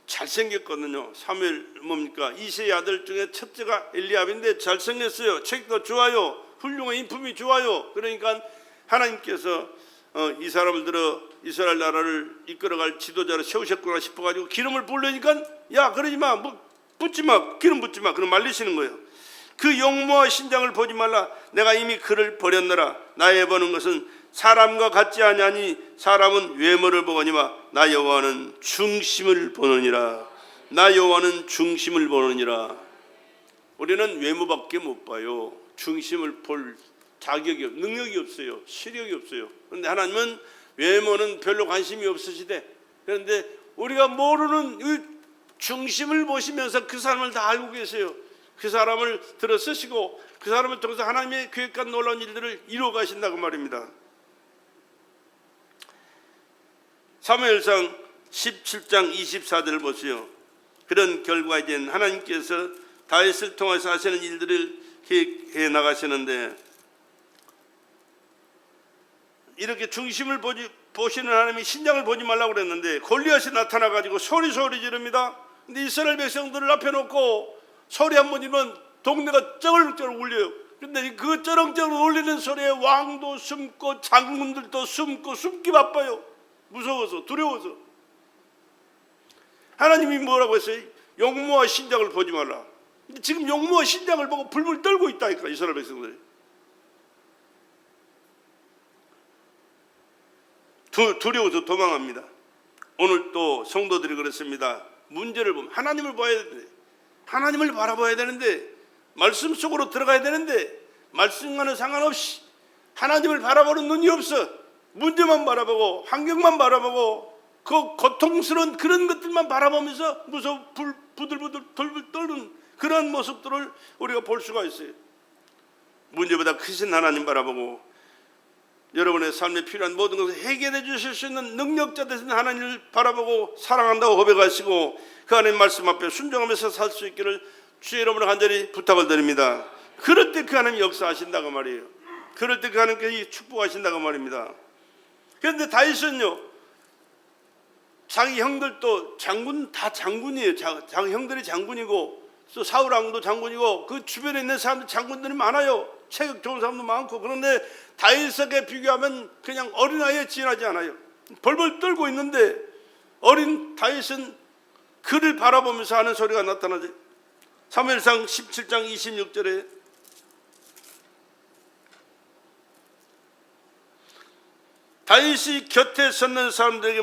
잘생겼거든요. 사무엘 뭡니까? 이새의 아들 중에 첫째가 엘리압인데 잘생겼어요. 책도 좋아요. 훌륭한 인품이 좋아요. 그러니까 하나님께서 이 사람을 들어 이스라엘 나라를 이끌어갈 지도자로 세우셨구나 싶어가지고 기름을 부으려니까 야 그러지 마, 붓지 마, 기름 붓지 마. 그럼 말리시는 거예요. 그 용모와 신장을 보지 말라. 내가 이미 그를 버렸노라. 나의 보는 것은 사람과 같지 아니하니 사람은 외모를 보거니와 나 여호와는 중심을 보느니라. 나 여호와는 중심을 보느니라. 우리는 외모밖에 못 봐요. 중심을 볼 자격이 능력이 없어요. 시력이 없어요. 그런데 하나님은 외모는 별로 관심이 없으시대. 그런데 우리가 모르는 이 중심을 보시면서 그 사람을 다 알고 계세요. 그 사람을 들어 쓰시고 그 사람을 통해서 하나님의 계획과 놀라운 일들을 이루어 가신다고 말입니다. 사무엘상 17장 24절을 보세요. 그런 결과에 대한 하나님께서 다윗을 통해서 하시는 일들을 계획해 나가시는데, 이렇게 중심을 보시는 하나님이 신장을 보지 말라고 그랬는데 골리앗이 나타나가지고 소리 지릅니다. 근데 이스라엘 백성들을 앞에 놓고 소리 한번 지르면 동네가 쩌글쩌글 울려요. 근데 그 쩌렁쩌렁 울리는 소리에 왕도 숨고 장군들도 숨기 바빠요. 무서워서, 두려워서. 하나님이 뭐라고 했어요? 용모와 신장을 보지 말라. 근데 지금 용모와 신장을 보고 불불 떨고 있다니까, 이스라엘 백성들이. 두려워서 도망합니다. 오늘 또 성도들이 그렇습니다. 문제를 보면 하나님을 봐야 되는데, 하나님을 바라봐야 되는데, 말씀 속으로 들어가야 되는데, 말씀과는 상관없이 하나님을 바라보는 눈이 없어. 문제만 바라보고 환경만 바라보고 그 고통스러운 그런 것들만 바라보면서 무서워 부들부들 떨는 그런 모습들을 우리가 볼 수가 있어요. 문제보다 크신 하나님 바라보고 여러분의 삶에 필요한 모든 것을 해결해 주실 수 있는 능력자 되신 하나님을 바라보고 사랑한다고 고백하시고 그 하나님 말씀 앞에 순종하면서 살 수 있기를 주의 이름으로 간절히 부탁을 드립니다. 그럴 때 그 하나님 역사하신다고 말이에요. 그럴 때 그 하나님께서 축복하신다고 말입니다. 그런데 다윗은요, 자기 형들도 장군, 다 장군이에요. 자기 형들이 장군이고 또 사울 왕도 장군이고 그 주변에 있는 사람들 장군들이 많아요. 체격 좋은 사람도 많고. 그런데 다윗에게 비교하면 그냥 어린아이에 지나지 않아요. 벌벌 떨고 있는데 어린 다윗은 그를 바라보면서 하는 소리가 나타나죠. 사무엘상 17장 26절에 다윗이 곁에 섰는 사람들에게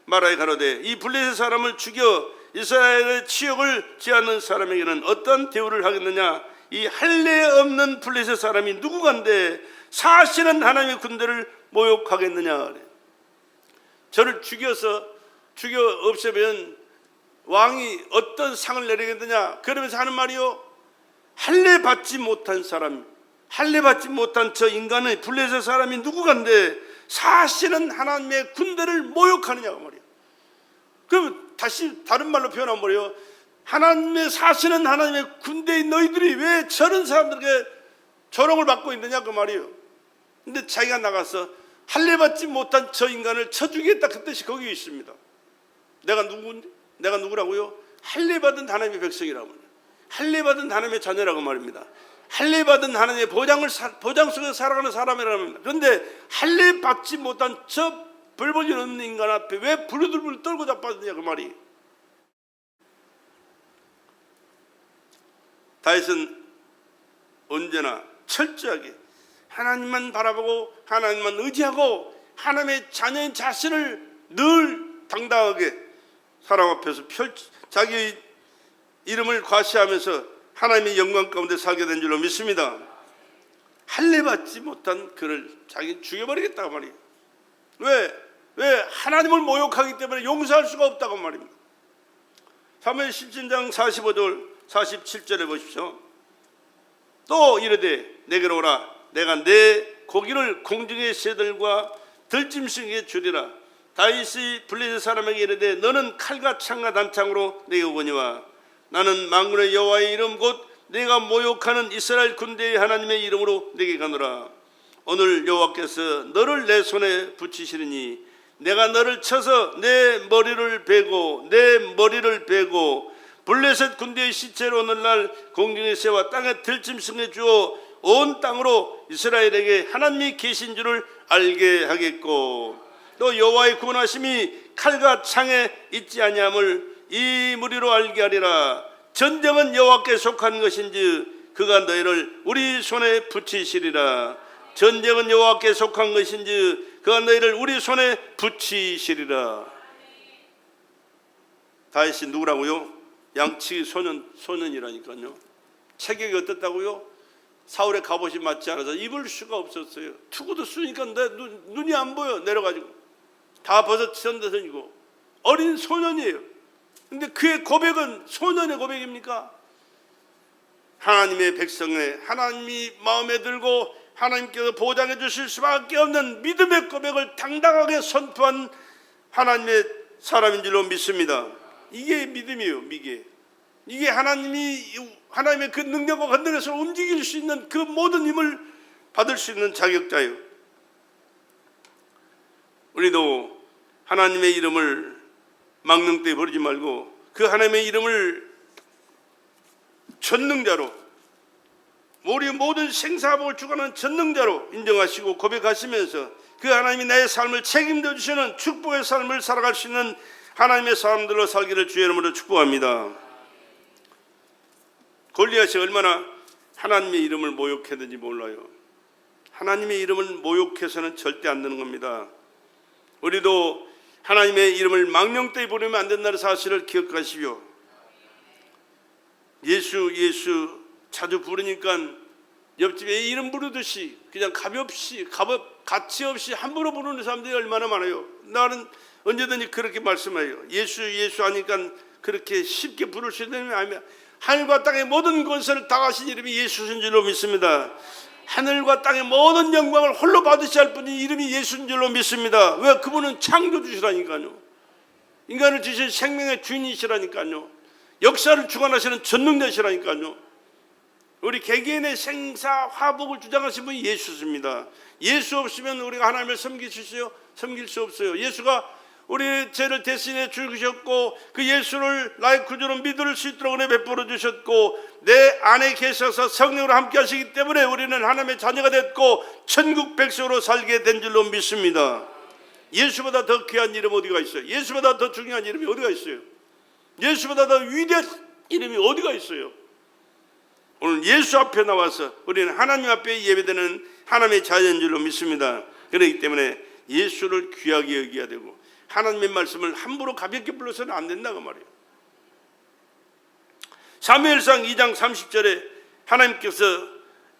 말하여 가로되 이 블레셋 사람을 죽여 이스라엘의 치욕을 지하는 사람에게는 어떤 대우를 하겠느냐. 이 할례 없는 블레셋 사람이 누구간데 사실은 하나님의 군대를 모욕하겠느냐. 저를 죽여 없애면 왕이 어떤 상을 내리겠느냐. 그러면서 하는 말이요, 할례 받지 못한 사람, 할례 받지 못한 저 인간의 블레셋 사람이 누구간데 사실은 하나님의 군대를 모욕하느냐고 말이에요. 그럼 다시 다른 말로 표현하면 뭐예요? 하나님의 사실은 하나님의 군대인 너희들이 왜 저런 사람들에게 조롱을 받고 있느냐 그 말이에요. 근데 자기가 나가서 할례 받지 못한 저 인간을 쳐 죽이겠다, 그 뜻이 거기 있습니다. 내가 누구라고요? 할례 받은 하나님의 백성이라고 말이에요. 할례 받은 하나님의 자녀라고 말입니다. 할례 받은 하나님의 보장 속에서 살아가는 사람이라고 합니다. 그런데 할례 받지 못한 저 벌벌이 없는 인간 앞에 왜 부들부들 떨고 자빠졌냐 그 말이. 다윗은 언제나 철저하게 하나님만 바라보고 하나님만 의지하고 하나님의 자녀인 자신을 늘 당당하게 사람 앞에서 자기 이름을 과시하면서 하나님의 영광 가운데 살게 된 줄로 믿습니다. 할례 받지 못한 그를 자기 죽여버리겠다고 말이에요. 왜? 하나님을 모욕하기 때문에 용서할 수가 없다고 말입니다. 사무엘 17장 45절 47절에 보십시오. 또 이르되 내게로 오라. 내가 내 고기를 공중의 새들과 들짐승에게 주리라. 다윗이 블레셋 사람에게 이르되 너는 칼과 창과 단창으로 내게 오거니와 나는 만군의 여호와의 이름 곧 내가 모욕하는 이스라엘 군대의 하나님의 이름으로 내게 가노라. 오늘 여호와께서 너를 내 손에 붙이시리니 내가 너를 쳐서 내 머리를 베고 블레셋 군대의 시체로 오늘날 공중의 새와 땅의 들짐승에 주어 온 땅으로 이스라엘에게 하나님이 계신 줄을 알게 하겠고 또 여호와의 구원하심이 칼과 창에 있지 아니함을 이 무리로 알게 하리라. 전쟁은 여호와께 속한 것인지 그가 너희를 우리 손에 붙이시리라. 전쟁은 여호와께 속한 것인지 그가 너희를 우리 손에 붙이시리라. 다윗이 누구라고요? 양치기 소년이라니까요. 체격이 어떻다고요? 사울의 갑옷이 맞지 않아서 입을 수가 없었어요. 투구도 쏘니까 내 눈이 안 보여. 내려가지고 다 벗어던져지고 어린 소년이에요. 근데 그의 고백은 소년의 고백입니까? 하나님의 백성에 하나님이 마음에 들고 하나님께서 보장해 주실 수밖에 없는 믿음의 고백을 당당하게 선포한 하나님의 사람인 줄로 믿습니다. 이게 믿음이에요. 이게 하나님의 그 능력과 건너에서 움직일 수 있는 그 모든 힘을 받을 수 있는 자격자예요. 우리도 하나님의 이름을 망령되이 버리지 말고 그 하나님의 이름을 전능자로, 우리 모든 생사복을 주관하는 전능자로 인정하시고 고백하시면서 그 하나님이 나의 삶을 책임져 주시는 축복의 삶을 살아갈 수 있는 하나님의 사람들로 살기를 주의 이름으로 축복합니다. 골리앗이 얼마나 하나님의 이름을 모욕했는지 몰라요. 하나님의 이름을 모욕해서는 절대 안 되는 겁니다. 우리도 하나님의 이름을 망령되이 부르면 안 된다는 사실을 기억하시오. 예수 자주 부르니까 옆집에 이름 부르듯이 그냥 가치 없이 함부로 부르는 사람들이 얼마나 많아요. 나는 언제든지 그렇게 말씀해요. 예수 하니까 그렇게 쉽게 부를 수 있는 이름이 아니면 하늘과 땅의 모든 권세를 다 가신 이름이 예수인 줄로 믿습니다. 하늘과 땅의 모든 영광을 홀로 받으셔야 할 분이 이름이 예수인 줄로 믿습니다. 왜? 그분은 창조주시라니까요. 인간을 주신 생명의 주인이시라니까요. 역사를 주관하시는 전능자시라니까요. 우리 개개인의 생사 화복을 주장하신 분이 예수입니다. 예수 없으면 우리가 하나님을 섬길 수 없어요. 예수가 우리의 죄를 대신해 죽으셨고 그 예수를 나의 구주로 믿을 수 있도록 은혜 베풀어 주셨고 내 안에 계셔서 성령으로 함께 하시기 때문에 우리는 하나님의 자녀가 됐고 천국 백성으로 살게 된 줄로 믿습니다. 예수보다 더 귀한 이름 어디가 있어요? 예수보다 더 중요한 이름이 어디가 있어요? 예수보다 더 위대한 이름이 어디가 있어요? 오늘 예수 앞에 나와서 우리는 하나님 앞에 예배되는 하나님의 자녀인 줄로 믿습니다. 그렇기 때문에 예수를 귀하게 여겨야 되고 하나님의 말씀을 함부로 가볍게 불러서는 안 된다고 말이에요. 사무엘상 2장 30절에 하나님께서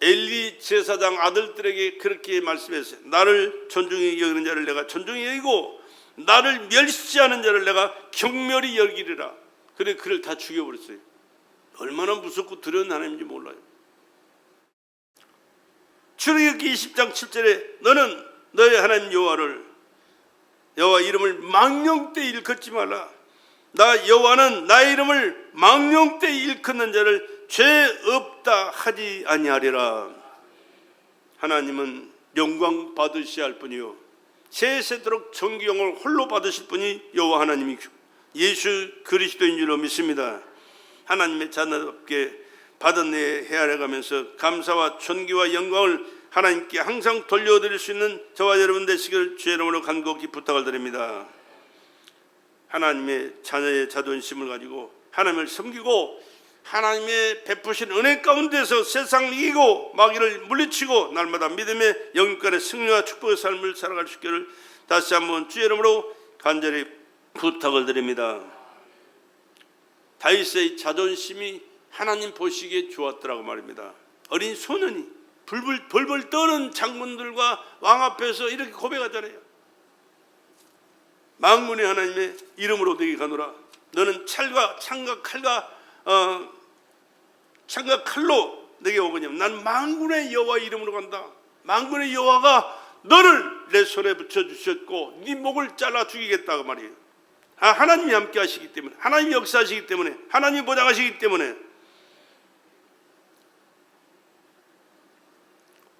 엘리 제사장 아들들에게 그렇게 말씀했어요. 나를 존중히 여기는 자를 내가 존중히 여기고 나를 멸시하는 자를 내가 경멸히 여기리라. 그래 그를 다 죽여버렸어요. 얼마나 무섭고 두려운 하나님인지 몰라요. 출애굽기 20장 7절에 너는 너의 하나님 여호와 이름을 망령되이 일컫지 말라. 나 여호와는 나의 이름을 망령되이 일컫는 자를 죄 없다 하지 아니하리라. 하나님은 영광 받으셔야 할 분이요 세세도록 존귀영을 홀로 받으실 분이 여호와 하나님이시고 예수 그리스도인 줄로 믿습니다. 하나님의 자녀답게 받은 일 헤아려가면서 감사와 존귀와 영광을 하나님께 항상 돌려드릴 수 있는 저와 여러분 되시기를 주의 이름으로 간곡히 부탁을 드립니다. 하나님의 자녀의 자존심을 가지고 하나님을 섬기고 하나님의 베푸신 은혜 가운데서 세상을 이기고 마귀를 물리치고 날마다 믿음의 영육간의 승리와 축복의 삶을 살아갈 수 있기를 다시 한번 주의 이름으로 간절히 부탁을 드립니다. 다윗의 자존심이 하나님 보시기에 좋았더라고 말입니다. 어린 소년이 벌벌 떠는 장군들과 왕 앞에서 이렇게 고백하잖아요. 만군의 하나님의 이름으로 내게 가노라. 너는 창과 칼로 내게 오거냐. 난 만군의 여호와 이름으로 간다. 만군의 여호와가 너를 내 손에 붙여주셨고 네 목을 잘라 죽이겠다고 말이에요. 하나님이 함께 하시기 때문에, 하나님이 역사하시기 때문에, 하나님이 보장하시기 때문에.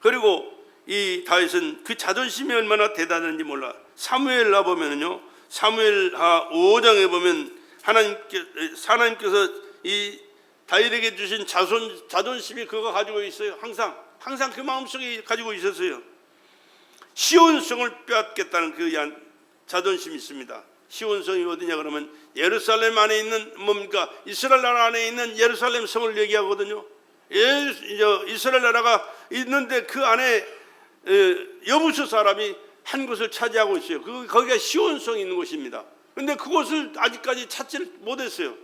그리고 이 다윗은 그 자존심이 얼마나 대단한지 몰라. 사무엘하 보면은요, 사무엘하 5장에 보면 하나님께서 이 다윗에게 주신 자존심이 그거 가지고 있어요. 항상 그 마음속에 가지고 있었어요. 시온성을 빼앗겠다는 그 자존심이 있습니다. 시온성이 어디냐 그러면 예루살렘 안에 있는 뭡니까? 이스라엘 나라 안에 있는 예루살렘 성을 얘기하거든요. 이스라엘 나라가 있는데 그 안에 여부수 사람이 한 곳을 차지하고 있어요. 거기가 시온성이 있는 곳입니다. 근데 그곳을 아직까지 찾지를 못했어요.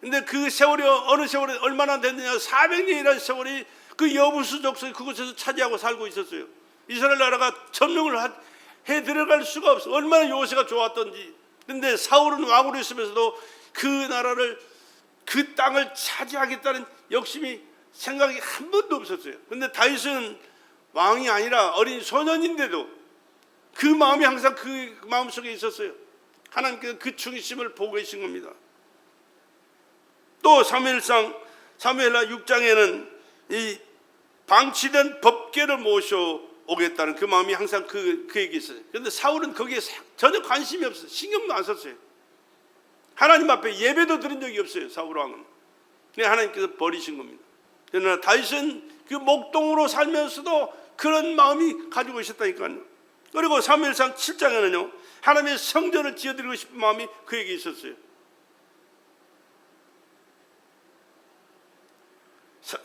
근데 그 세월이 어느 세월이 얼마나 됐느냐, 400년이라는 세월이 그 여부수 족속이 그곳에서 차지하고 살고 있었어요. 이스라엘 나라가 점령을 해 들어갈 수가 없어. 얼마나 요새가 좋았던지. 근데 사울은 왕으로 있으면서도 그 나라를, 그 땅을 차지하겠다는 욕심이, 생각이 한 번도 없었어요. 근데 다윗은 왕이 아니라 어린 소년인데도 그 마음이 항상 그 마음속에 있었어요. 하나님께서 그 중심을 보고 계신 겁니다. 또 사무엘상 6장에는 이 방치된 법궤를 모셔오겠다는 그 마음이 항상 그에게 있어요. 그런데 사울은 거기에 전혀 관심이 없어요. 신경도 안 썼어요. 하나님 앞에 예배도 드린 적이 없어요. 사울 왕은. 그냥 하나님께서 버리신 겁니다. 그러나 다윗은 그 목동으로 살면서도 그런 마음이 가지고 있었다니까요. 그리고 사무엘상 7장에는요, 하나님의 성전을 지어드리고 싶은 마음이 그에게 있었어요.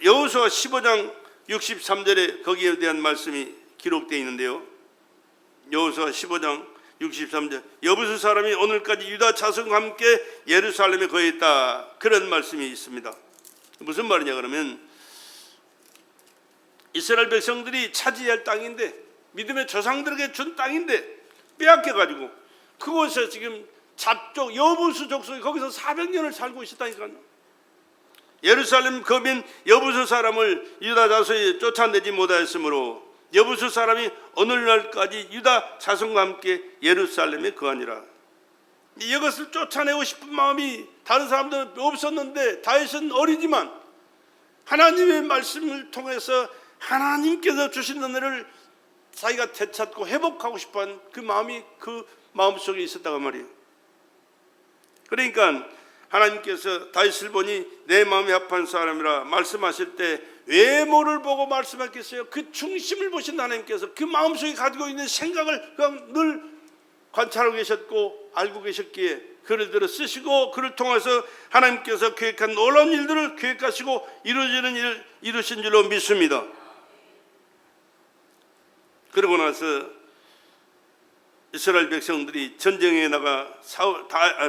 여호수아 15장 63절에 거기에 대한 말씀이 기록되어 있는데요. 여호수아 15장 63절, 여부수 사람이 오늘까지 유다 자손과 함께 예루살렘에 거했다, 그런 말씀이 있습니다. 무슨 말이냐 그러면, 이스라엘 백성들이 차지할 땅인데, 믿음의 조상들에게 준 땅인데 빼앗겨가지고 그곳에 지금 잡족 여부수 족속이 거기서 400년을 살고 있었다니까요. 예루살렘 거민 여부수 사람을 유다 자손이 쫓아내지 못하였으므로 여부수 사람이 오늘날까지 유다 자손과 함께 예루살렘에 거하니라. 이것을 쫓아내고 싶은 마음이 다른 사람들은 없었는데, 다윗은 어리지만 하나님의 말씀을 통해서 하나님께서 주신 은혜를 자기가 되찾고 회복하고 싶어하는 그 마음이 그 마음속에 있었다고 말이에요. 그러니까 하나님께서 다윗을 보니 내 마음이 합한 사람이라 말씀하실 때 외모를 보고 말씀하셨겠어요? 그 중심을 보신 하나님께서 그 마음속에 가지고 있는 생각을 그냥 늘 관찰하고 계셨고 알고 계셨기에 그를 들어 쓰시고, 그를 통해서 하나님께서 계획한 놀라운 일들을 계획하시고 이루어지는 일을 이루신 줄로 믿습니다. 그러고 나서 이스라엘 백성들이 전쟁에 나가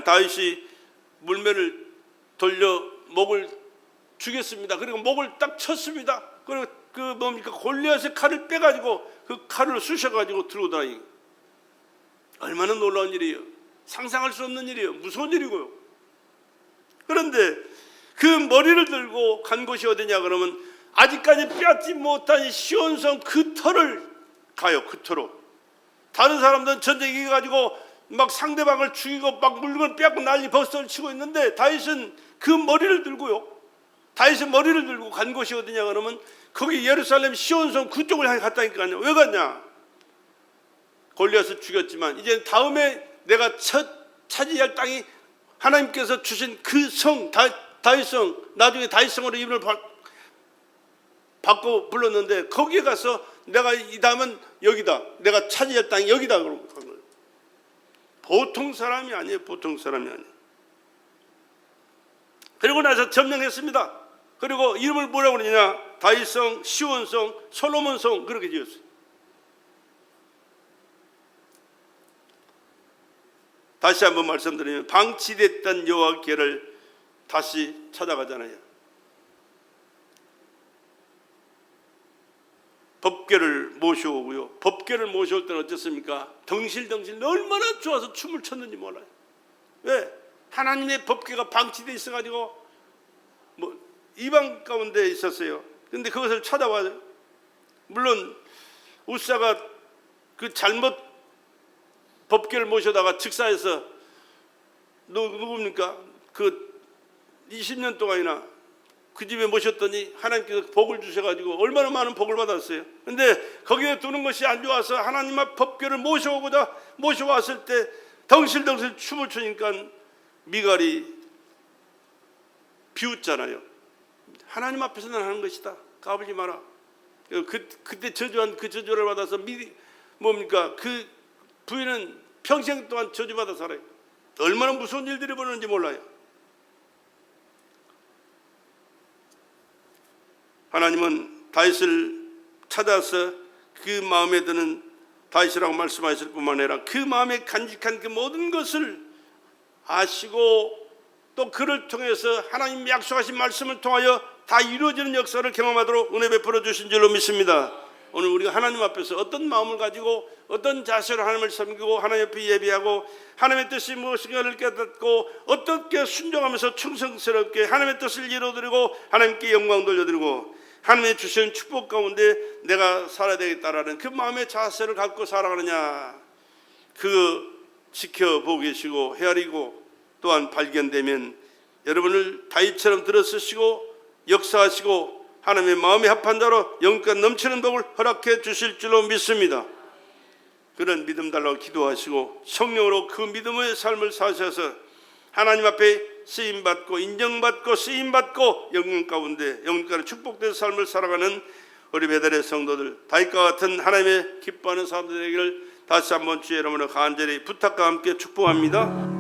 다윗이 물매를 돌려 목을 죽였습니다. 그리고 목을 딱 쳤습니다. 그리고 골리앗의 칼을 빼가지고 그 칼을 쑤셔가지고 들고 다니고, 얼마나 놀라운 일이에요. 상상할 수 없는 일이에요. 무서운 일이고요. 그런데 그 머리를 들고 간 곳이 어디냐 그러면, 아직까지 빼앗지 못한 시온성 그 터를 가요. 그 터로. 다른 사람들은 전쟁 이겨가지고 막 상대방을 죽이고 막 물건 빼앗고 난리 버스를 치고 있는데, 다윗은 그 머리를 들고요. 다윗은 머리를 들고 간 곳이 어디냐 그러면, 거기 예루살렘 시온성 그쪽을 향해 갔다니까요. 왜 갔냐? 골리앗을 죽였지만 이제 다음에 내가 차지할 땅이 하나님께서 주신 그 성, 다윗성, 나중에 다윗성으로 이름을 바꿔 불렀는데, 거기에 가서 내가 이 다음은 여기다, 내가 차지할 땅이 여기다 그런 거예요. 보통 사람이 아니에요. 보통 사람이 아니에요. 그리고 나서 점령했습니다. 그리고 이름을 뭐라고 그러냐? 다윗성, 시온성, 솔로몬성, 그렇게 지었어요. 다시 한번 말씀드리면, 방치됐던 여호와께를 다시 찾아가잖아요. 법궤를 모셔오고요. 법궤를 모셔올 때는 어땠습니까? 덩실덩실 얼마나 좋아서 춤을 췄는지 몰라요. 왜? 하나님의 법궤가 방치되어 있어가지고 이방 가운데 있었어요. 근데 그것을 찾아와요. 물론 우사가 그 잘못 법궤를 모셔다가 즉사해서 누굽니까? 그 20년 동안이나 그 집에 모셨더니 하나님께서 복을 주셔가지고 얼마나 많은 복을 받았어요. 근데 거기에 두는 것이 안 좋아서 하나님 앞 법궤를 모셔왔을 때 덩실덩실 춤을 추니까 미갈이 비웃잖아요. 하나님 앞에서는 하는 것이다. 까불지 마라. 그때 저주한 그 저주를 받아서 그 부인은 평생 동안 저주받아 살아요. 얼마나 무서운 일들이 벌어지는지 몰라요. 하나님은 다윗을 찾아서 그 마음에 드는 다윗이라고 말씀하실 뿐만 아니라 그 마음에 간직한 그 모든 것을 아시고 또 그를 통해서 하나님 약속하신 말씀을 통하여 다 이루어지는 역사를 경험하도록 은혜 베풀어 주신 줄로 믿습니다. 오늘 우리가 하나님 앞에서 어떤 마음을 가지고 어떤 자세로 하나님을 섬기고 하나님 앞에 예배하고 하나님의 뜻이 무엇인가를 깨닫고 어떻게 순종하면서 충성스럽게 하나님의 뜻을 이루어드리고 하나님께 영광 돌려드리고 하나님의 주시는 축복 가운데 내가 살아야 되겠다라는 그 마음의 자세를 갖고 살아가느냐, 그 지켜보고 계시고 헤아리고 또한 발견되면 여러분을 다윗처럼 들어서시고 역사하시고 하나님의 마음에 합한 자로 영권 넘치는 복을 허락해 주실 줄로 믿습니다. 그런 믿음 달라고 기도하시고 성령으로 그 믿음의 삶을 사셔서 하나님 앞에 쓰임받고 인정받고 쓰임받고 영광 가운데 영원까지 축복된 삶을 살아가는 우리 베델의 성도들, 다윗과 같은 하나님의 기뻐하는 사람들 되기를 다시 한번 주의 이름으로 간절히 부탁과 함께 축복합니다.